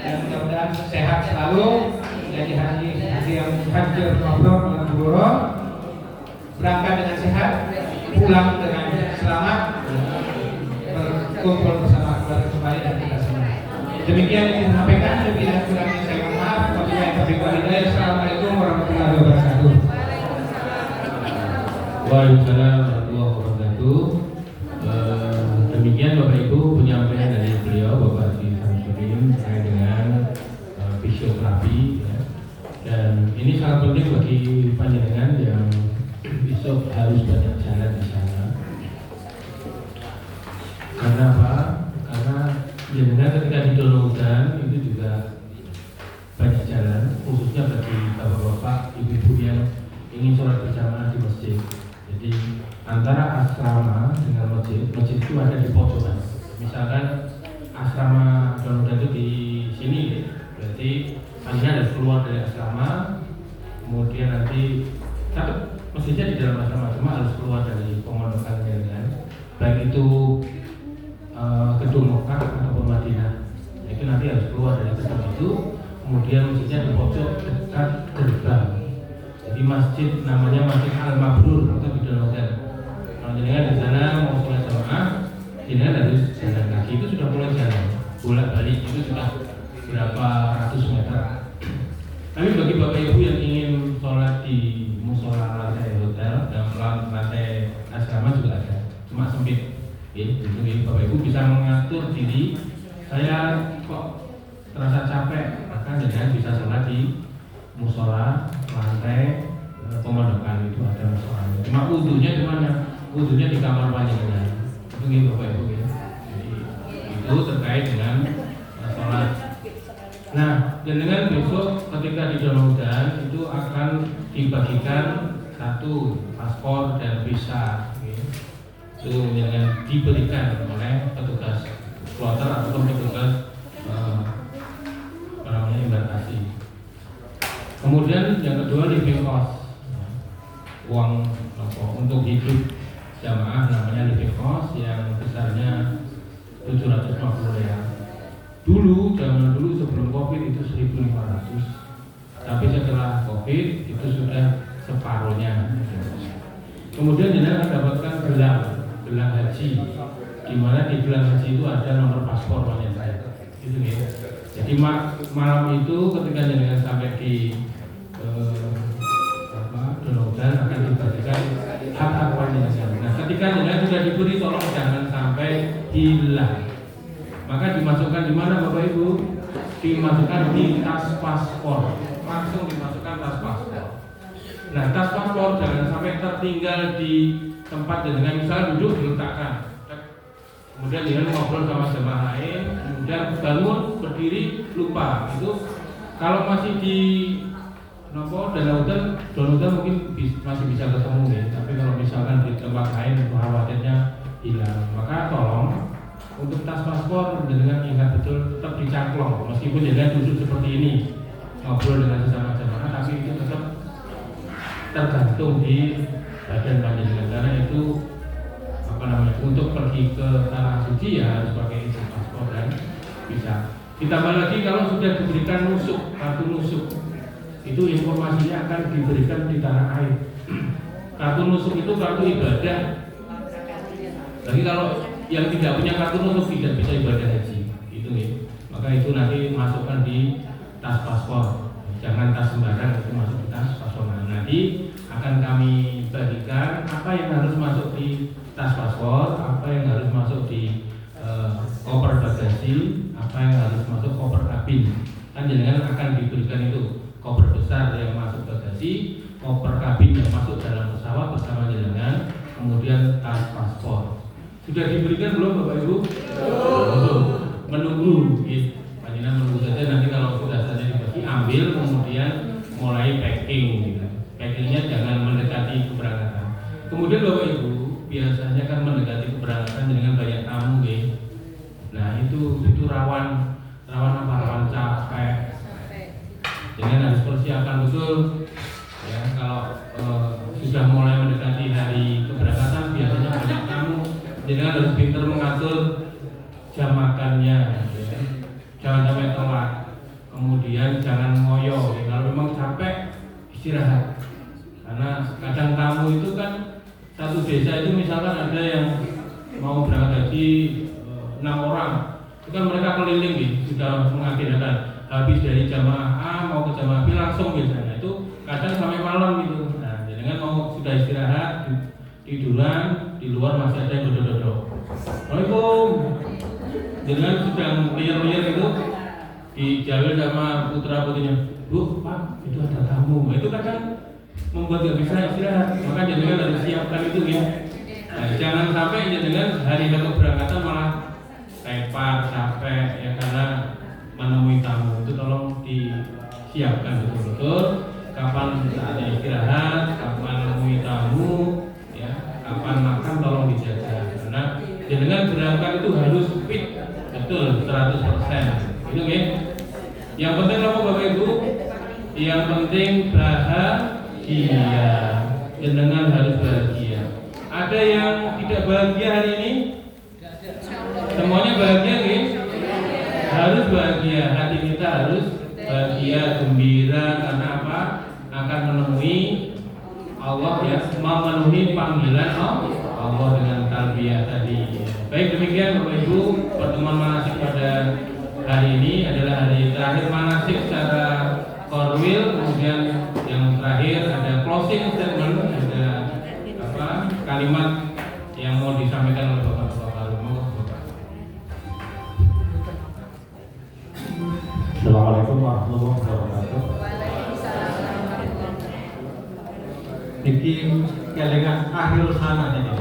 dan mudah-mudahan sehat selalu jadi haji yang hancur ngobrol dengan berangkat dengan sehat, pulang dengan selamat.
kumpul bersama keluarga kembali dan kita semua. Demikian yang saya sampaikan, lebih dan kurangnya saya mohon maaf. Wabillahi taufiq wal hidayah. Assalamualaikum warahmatullahi wabarakatuh.
Waalaikumsalam warahmatullahi wabarakatuh. Demikian Bapak Ibu penyampaian dari beliau Bapak Haji Samsudin terkait dengan fisioterapi ya. Dan ini sangat penting bagi panjenengan yang besok harus banyak jalan di sana. Karena apa? Karena jenengan ketika di Donohudan itu juga banyak jalan, khususnya bagi bapak-bapak, ibu-ibu yang ingin sholat berjamaah di masjid. Jadi antara asrama dengan masjid itu ada di pojokan. Misalkan asrama Donohudan itu di sini, berarti Anda harus keluar dari asrama, kemudian nanti masjidnya di dalam asrama, cuma harus keluar dari pemondokan kan. Baik itu gedung Mekah ataupun Madinah, itu nanti harus keluar dari gedung itu, kemudian masjidnya di pojok dekat gerbang. Jadi masjid namanya Masjid Al-Mabrur itu di Donohudan. Kalau jenengan di sana mau sholat jamaah, jenengan harus jalan kaki, itu sudah mulai jalan, bolak-balik itu sudah berapa ratus meter. Tapi bagi bapak ibu yang ingin sholat di musola lantai hotel dan lantai asrama juga ada, cuma sempit. Jadi bapak ibu bisa mengatur diri. Saya kok terasa capek, maka jangan bisa sholat di musola lantai pemondokan itu ada musolanya. Cuma wudunya di mana? Wudunya di kamar panjenengan. Itu gitu bapak ibu ya. Jadi itu terkait dengan sholat. Nah, jenengan besok ketika di Donohudan itu akan dibagikan satu paspor dan visa. Itu yang diberikan oleh petugas kloter ataupun petugas embarkasi. Kemudian yang kedua living cost, uang untuk hidup jamaah namanya living cost yang besarnya 750 riyal. Dulu zaman dulu sebelum COVID itu 1.500, tapi setelah COVID itu sudah separuhnya. Kemudian jenengan akan dapatkan gelang haji, di mana di gelang haji itu ada nomor paspor saya. Itu ya. Jadi malam itu ketika jenengan sampai di Donohudan akan dibagikan hak-hak panjenengan. Nah, ketika jenengan sudah diberi, tolong jangan sampai hilang. Maka dimasukkan di mana Bapak Ibu? Dimasukkan di tas paspor. Langsung dimasukkan tas paspor. Nah, tas paspor jangan sampai tertinggal di tempat dengan misal duduk diletakkan. Kemudian dia ngobrol sama jemaah lain, kemudian bangun berdiri lupa. Itu kalau masih di Donohudan mungkin masih bisa ketemu ya. Tapi kalau misalkan di tempat lain khawatirnya hilang. Maka tolong untuk tas paspor dengan ingat betul tetap dicangklong, meskipun jenengan duduk seperti ini ngobrol dengan sesama jemaah, tapi itu tetap tergantung di badan panjenengan karena itu untuk pergi ke tanah suci ya harus pakai itu paspor dan bisa. Ditambah lagi kalau sudah diberikan nusuk, kartu nusuk itu informasinya akan diberikan di tanah air. Kartu nusuk itu kartu ibadah. Jadi kalau yang tidak punya kartu nusuk tidak bisa ibadah haji, itu ya. Maka itu nanti masukkan di tas paspor. Jangan tas sembarang, itu masuk di tas paspor. Nah, nanti akan kami bagikan apa yang harus masuk di tas paspor, apa yang harus masuk di koper bagasi, apa yang harus masuk koper kabin. Kan jenengan akan diberikan itu koper besar yang masuk bagasi, koper kabin yang masuk dalam pesawat bersama jenengan, kemudian tas paspor. Sudah diberikan belum Bapak Ibu? Belum. Menunggu, panjenengan menunggu saja. Nanti kalau sudah saja dibagi, ambil kemudian mulai packing. Packingnya jangan mendekati keberangkatan. Kemudian Bapak Ibu biasanya kan mendekati keberangkatan dengan banyak tamu, Nah itu rawan apa? Rawan capek. Jangan harus persiapan betul. Ya kalau sudah mulai mendekati hari keberangkatan biasanya banyak tamu. Jangan harus pintar mengatur jam makannya, ya. Jangan sampai telat. Kemudian jangan ngoyo. Kalau memang capek istirahat. Karena kadang tamu itu kan satu desa itu misalkan ada yang mau berangkat haji 6 orang. Itu kan mereka keliling nih, sudah mengagendakan habis dari jamaah A mau ke jamaah B langsung biasanya. Itu kadang sampai malam gitu. Nah, dengan mau sudah istirahat, tiduran, di luar masih ada yang dodok-dodok. Assalamualaikum. Dengan sedang liar-liar itu dijawil sama putra putrinya. Bu, Pak, itu ada tamu. Itu kadang membuat gak bisa istirahat. Maka jangan harus siapkan itu ya. Nah, jangan sampai jangan hari keberangkatan malah repot, capek ya karena menemui tamu. Itu tolong disiapkan betul-betul. Kapan saatnya istirahat, kapan menemui tamu, ya, kapan makan tolong dijaga. Karena dengan berangkat itu harus fit, betul 100%. Itu ya. Yang penting apa Bapak Ibu? Yang penting bahagia. Jenengan harus bahagia. Ada yang tidak bahagia hari ini? Semuanya bahagia nih? Harus bahagia. Hati kita harus bahagia, gembira karena apa? Akan menemui Allah ya, memenuhi panggilan Allah dengan talbiyah tadi. Baik, demikian Bapak Ibu, pertemuan manasik pada hari ini adalah hari terakhir manasik secara korwil. Kemudian yang terakhir ada closing statement, ada kalimat yang mau disampaikan oleh Bapak-Bapak.
Assalamualaikum warahmatullahi wabarakatuh. Niki kelingan akhir sana ini,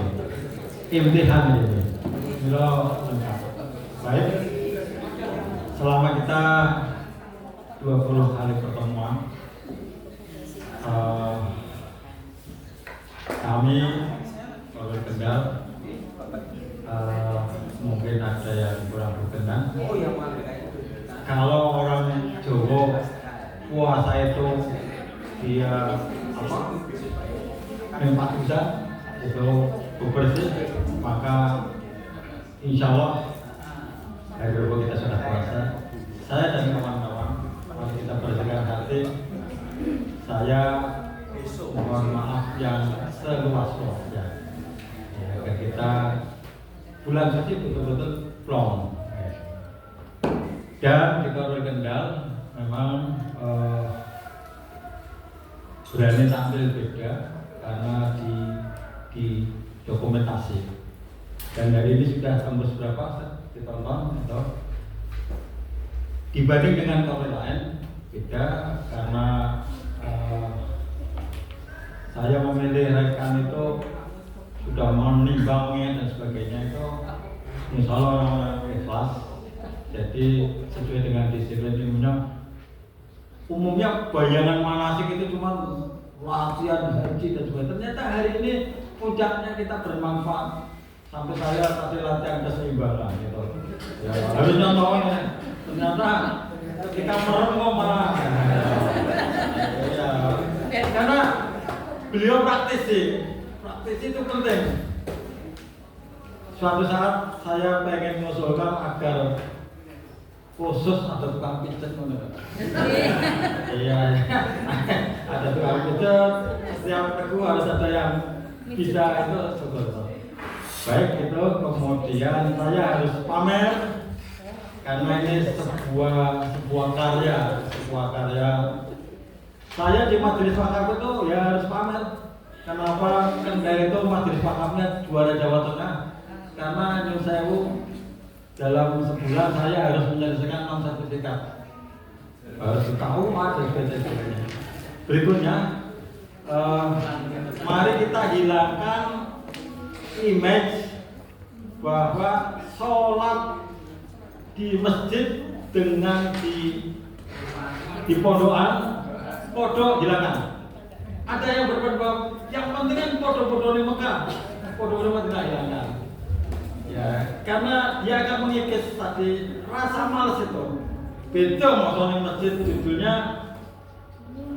imtihan ini. Baik, selama kita 20 kali pertemuan, kami oleh Kendal mungkin ada yang kurang berkenan. Kalau orang Jawa puasa itu dia empat bulan itu bersih, maka insya Allah hari berikut kita sudah puasa. Saya dan kawan-kawan mari kita bersihkan hati. Saya mohon maaf yang seluas-luasnya ya, agar kita bulan suci betul-betul plong. Dan di Korwil Kendal memang berani tampil beda karena di dokumentasi. Dan dari ini sudah tembus berapa ditonton atau dibanding dengan Korwil lain beda karena saya memilih rekan itu sudah menimbangnya dan sebagainya itu insya Allah orang ikhlas. Jadi sesuai dengan disiplin ilmunya. Umumnya bayangan manasik itu cuma latihan haji dan sebagainya. Ternyata hari ini puncaknya kita bermanfaat. Sampai saya tadi latihan keseimbangan gitu. Ya, harus nyontohin. Ternyata ketika merengok malah. Ya, karena beliau praktisi itu penting. Suatu saat saya pengen mengusulkan agar khusus ada tukang pijet menurut. Iya, ada tukang pijet. Setiap teguh harus ada yang bisa itu betul. Baik itu kemudian saya harus pamer karena ini sebuah karya. Saya di majelis wakaf itu ya harus pamer. Kenapa? Kendal itu majelis wakafnya juara Jawa Tengah. Karena Nyun Sewu dalam sebulan saya harus menyelesaikan 6 sertifikat. Harus tahu ada sebagainya. Berikutnya, mari kita hilangkan image bahwa sholat di masjid dengan di pondokan, pondok hilangkan. Ada yang berpendapat yang penting kan pondok-pondok di Mekah, pondok di Madinah hilangkan. Ya, karena dia akan mengikis tadi rasa malas itu. Beda maksudnya masjid judulnya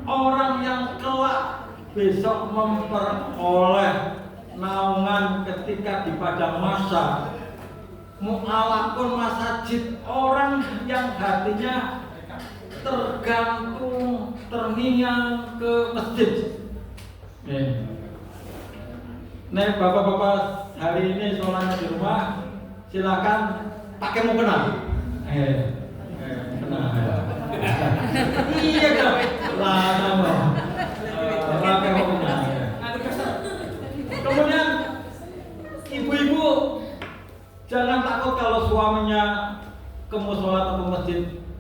orang yang kelak besok memperoleh naungan ketika di padang mahsyar. Mu'alakun masajid, orang yang hatinya tergantung, terngiang ke masjid. Nih bapak-bapak hari ini sholatnya di rumah, silakan pakai mau kenal. Kenal. Iya dong. Lah nama. Pakai mau kenal. Kemudian ibu-ibu jangan takut kalau suaminya ke mushola atau ke masjid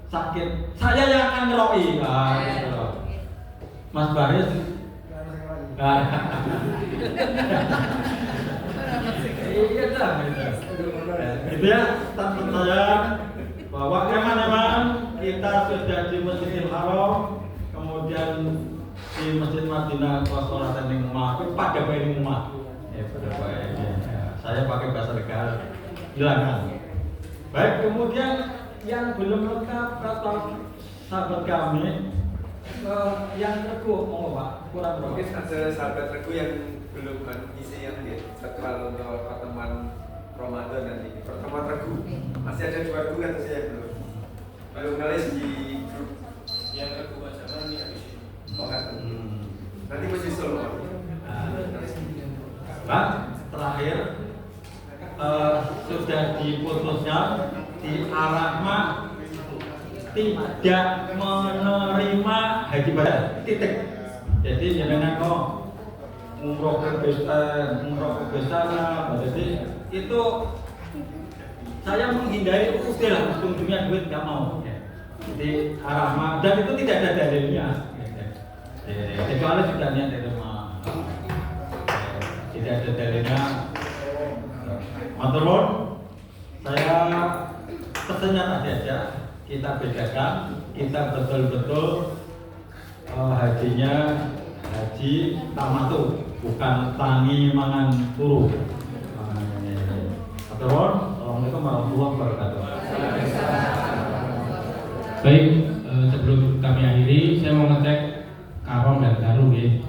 sakit. Saya yang akan ngeroi. Gitu. Mas Baris. Iya dah. Itu ya statement saya bahwa emang kita sudah di Masjidil Haram, kemudian di Masjid Madinah sholat ning omah, pada bae ning omah. Pada bae. Saya pakai bahasa negara. Hilangkan. Baik, kemudian yang belum lengkap kata sahabat kami yang regu mau Pak, kurang berapa?
Mungkin ada sahabat regu yang belum isi yang jadwal untuk pertemuan Ramadan nanti. Pertemuan regu masih ada 2 regu kan saya belum nulis di grup yang regu Basaman ini habis ini. Nanti mesti solo.
Pak, terakhir sudah diputusnya di Al-Rahmah tidak menerima haji badan, titik. Jadi jangan kok umroh ke sana, jadi itu saya menghindari udah ujung-ujungnya duit nggak mau. Jadi Al-Rahmah dan itu tidak ada dalilnya. Kecuali sudah niat itu tidak ada dalilnya. Maturun, saya pesannya tadi aja. Kita bedakan, kita betul-betul hajinya haji tamatu, bukan tangi mangan turu. Assalamualaikum warahmatullahi wabarakatuh.
Baik, sebelum kami akhiri, saya mau ngecek Karom dan Garu ya.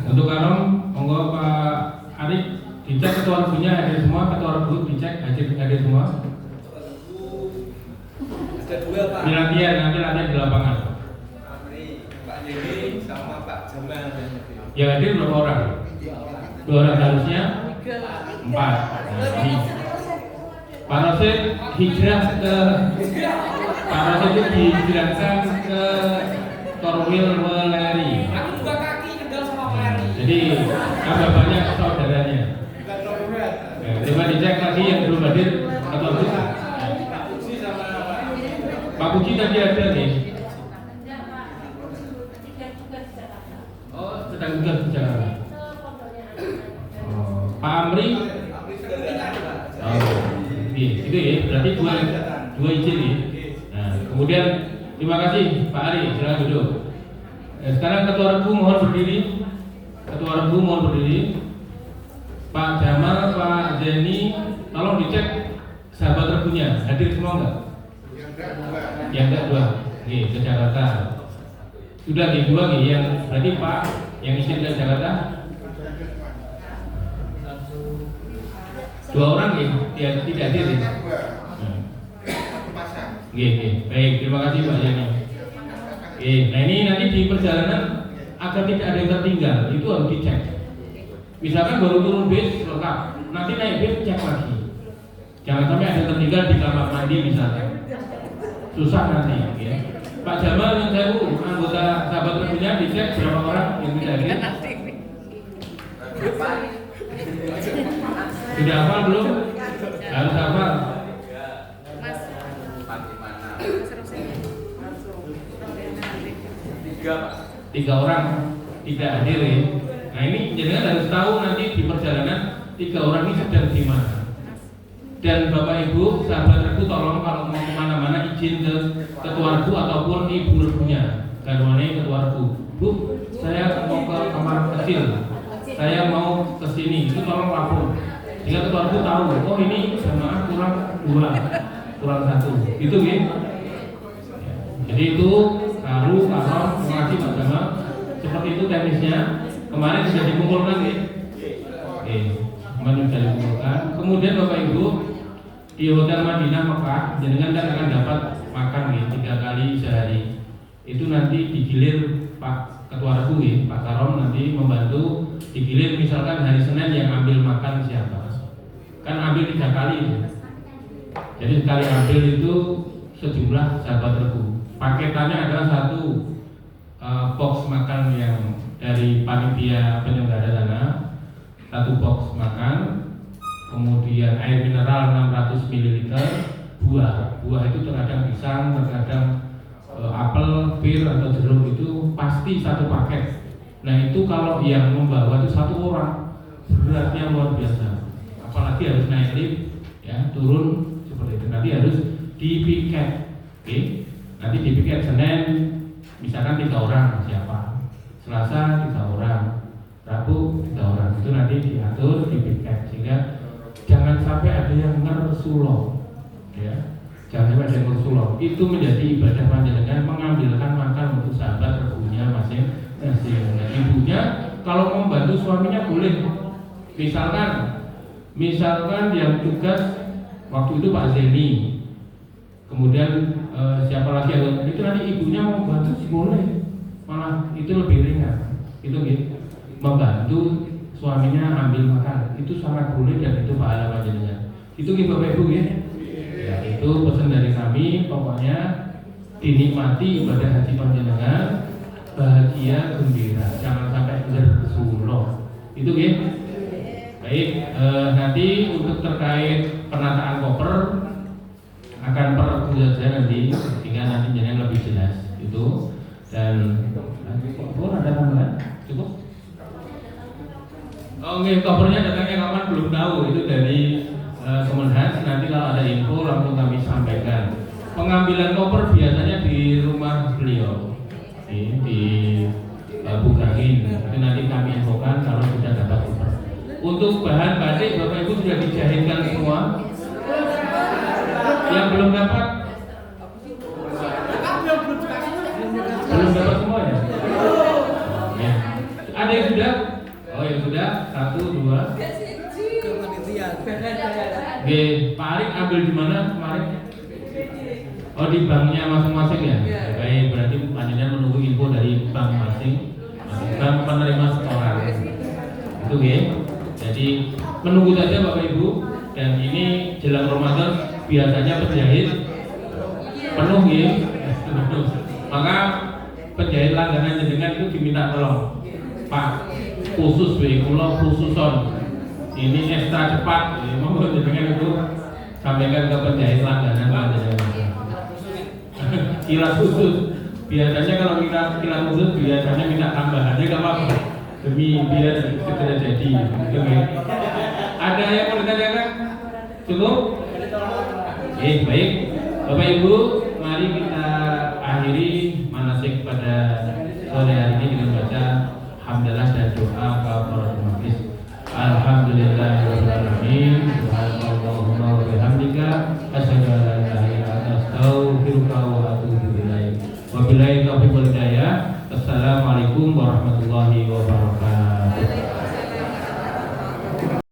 Untuk Karom, monggo Pak Arif dicek ketua rebunya hadir semua, ketua rebu dicek hadir semua.
Ada 2 Pak.
Di latihan di lapangan.
Amri, Pak Dedi sama Pak Jamal.
Yang hadir berapa orang? 2 orang harusnya 4. Ini Pak Rosid hijrah ke Pak Rosid itu dihijrahkan ke Korwil Weleri.
Aku juga kaki kendal sama Weleri.
Jadi ada banyak saudaranya. Coba dicek lagi yang belum hadir atau belum. Pak Puji tadi ada nih. Oh, sedang juga di Jakarta. Pak Amri. Oh, itu ya. Berarti dua izin ya. Nah, kemudian terima kasih Pak Ari. Silakan duduk. Sekarang Ketua Rebu mohon berdiri. Ketua Rebu mohon berdiri. Pak Jamal, Pak Zeni, tolong dicek sahabat rebunya hadir semua enggak? Yang kedua, nih ke Jakarta. Sudah nih 2 nih, yang berarti Pak yang istri ke Jakarta. 2 orang nih, yang tidak hadir nih. Baik, terima kasih Pak Yani. Nah ini nanti di perjalanan agar tidak ada yang tertinggal, itu harus dicek. Misalkan baru turun bis lengkap, nanti naik bis cek lagi. Jangan sampai ada yang tertinggal di kamar mandi misalnya. Susah nanti ya. Pak Jamal yang saya anggota sahabat rebunya dicek berapa orang yang tidak hadir. Sudah hafal belum? Harus hafal.
Mas.
Tiga orang tidak hadir ya. Nah ini jangan harus tahu nanti di perjalanan 3 orang ini sedang di mana. Dan Bapak Ibu, sahabat rebu tolong kalau mau kemana-mana izin ke ketua rebu ataupun ibu rebunya. Garwane ketua rebu. Bu, saya mau ke kamar kecil. Saya mau ke sini. Itu tolong lapor. Jika ketua rebu tahu, oh ini jamaah kurang 2, kurang 1. Gitu ya. Jadi itu Karu, Karom, terima kasih Pak Jamal. Seperti itu teknisnya. Kemarin sudah dikumpulkan ya. Kemarin sudah dikumpulkan. Kemudian Bapak Ibu di Hotel Madinah Mekah, jenengan kan akan dapat makan ya 3 kali sehari. Itu nanti digilir Pak Ketua Rebu ya, Pak Karom nanti membantu digilir misalkan hari Senin yang ambil makan siapa. Kan ambil 3 kali ya. Jadi sekali ambil itu sejumlah sahabat regu. Paketannya adalah satu box makan yang dari panitia penyelenggara sana, satu box makan, kemudian air mineral 600 ml, buah itu terkadang pisang, terkadang apel, pir atau jeruk itu pasti satu paket. Nah itu kalau yang membawa itu satu orang, beratnya luar biasa. Apalagi harus naik lift, ya turun seperti itu. Nanti harus dipiket, oke? Nanti dipiket Senin, misalkan 3 orang siapa, Selasa 3 orang, Rabu 3 orang. Itu nanti diatur, dipiket sehingga jangan sampai ada yang ngersulong, ya. Jangan sampai ada yang ngersulong. Itu menjadi ibadah panjenengan mengambilkan makan untuk sahabat regunya masing-masing. Nah, ibunya kalau membantu suaminya boleh. Misalkan yang tugas waktu itu Pak Zeni, kemudian siapa lagi itu nanti ibunya mau bantu sih boleh, malah itu lebih ringan. Itu gitu, membantu suaminya ambil makan itu sangat boleh dan itu pahala panjenengan. Itu gitu Bapak Ibu ya. Ya itu pesan dari kami, pokoknya dinikmati ibadah haji panjenengan, bahagia gembira, jangan sampai bersulong. Itu gitu. Baik, nanti untuk terkait penataan koper akan perlu saja nanti, sehingga nanti jadi lebih jelas itu. Dan koper ada tambahan? Cukup? Oke, kopernya datangnya kapan belum tahu, itu dari Kemenhas. Nanti kalau ada info langsung kami sampaikan. Pengambilan koper biasanya di rumah beliau di Bugahin. Itu nanti kami infokan kalau sudah dapat koper. Untuk bahan batik Bapak Ibu sudah dijahitkan semua. Yang belum dapat semua ya? Ya. Ada yang sudah? Oh yang sudah, 1, 2. Oke, Pak Arik ambil di mana kemarin? Oh di banknya masing-masing ya? Baik, berarti panjenengan menunggu info dari bank bank penerima setoran. Itu ya. Jadi menunggu saja Bapak Ibu. Dan ini jelang Ramadan biasanya penjahit penuh ya. Maka penjahit langganan jenengan itu diminta tolong Pak khusus kula khususon ini ekstra cepat ya, mau jenengan itu sampaikan ke penjahit langganan panjenengan. Kilas khusus biasanya kalau kita kilas khusus biasanya minta tambahannya nggak apa-apa demi biar segera jadi. Ada yang mau ditanyakan? Cukup? Baik Bapak Ibu, mari kita akhiri manasik pada sore hari ini dengan baca hamdalah dan doa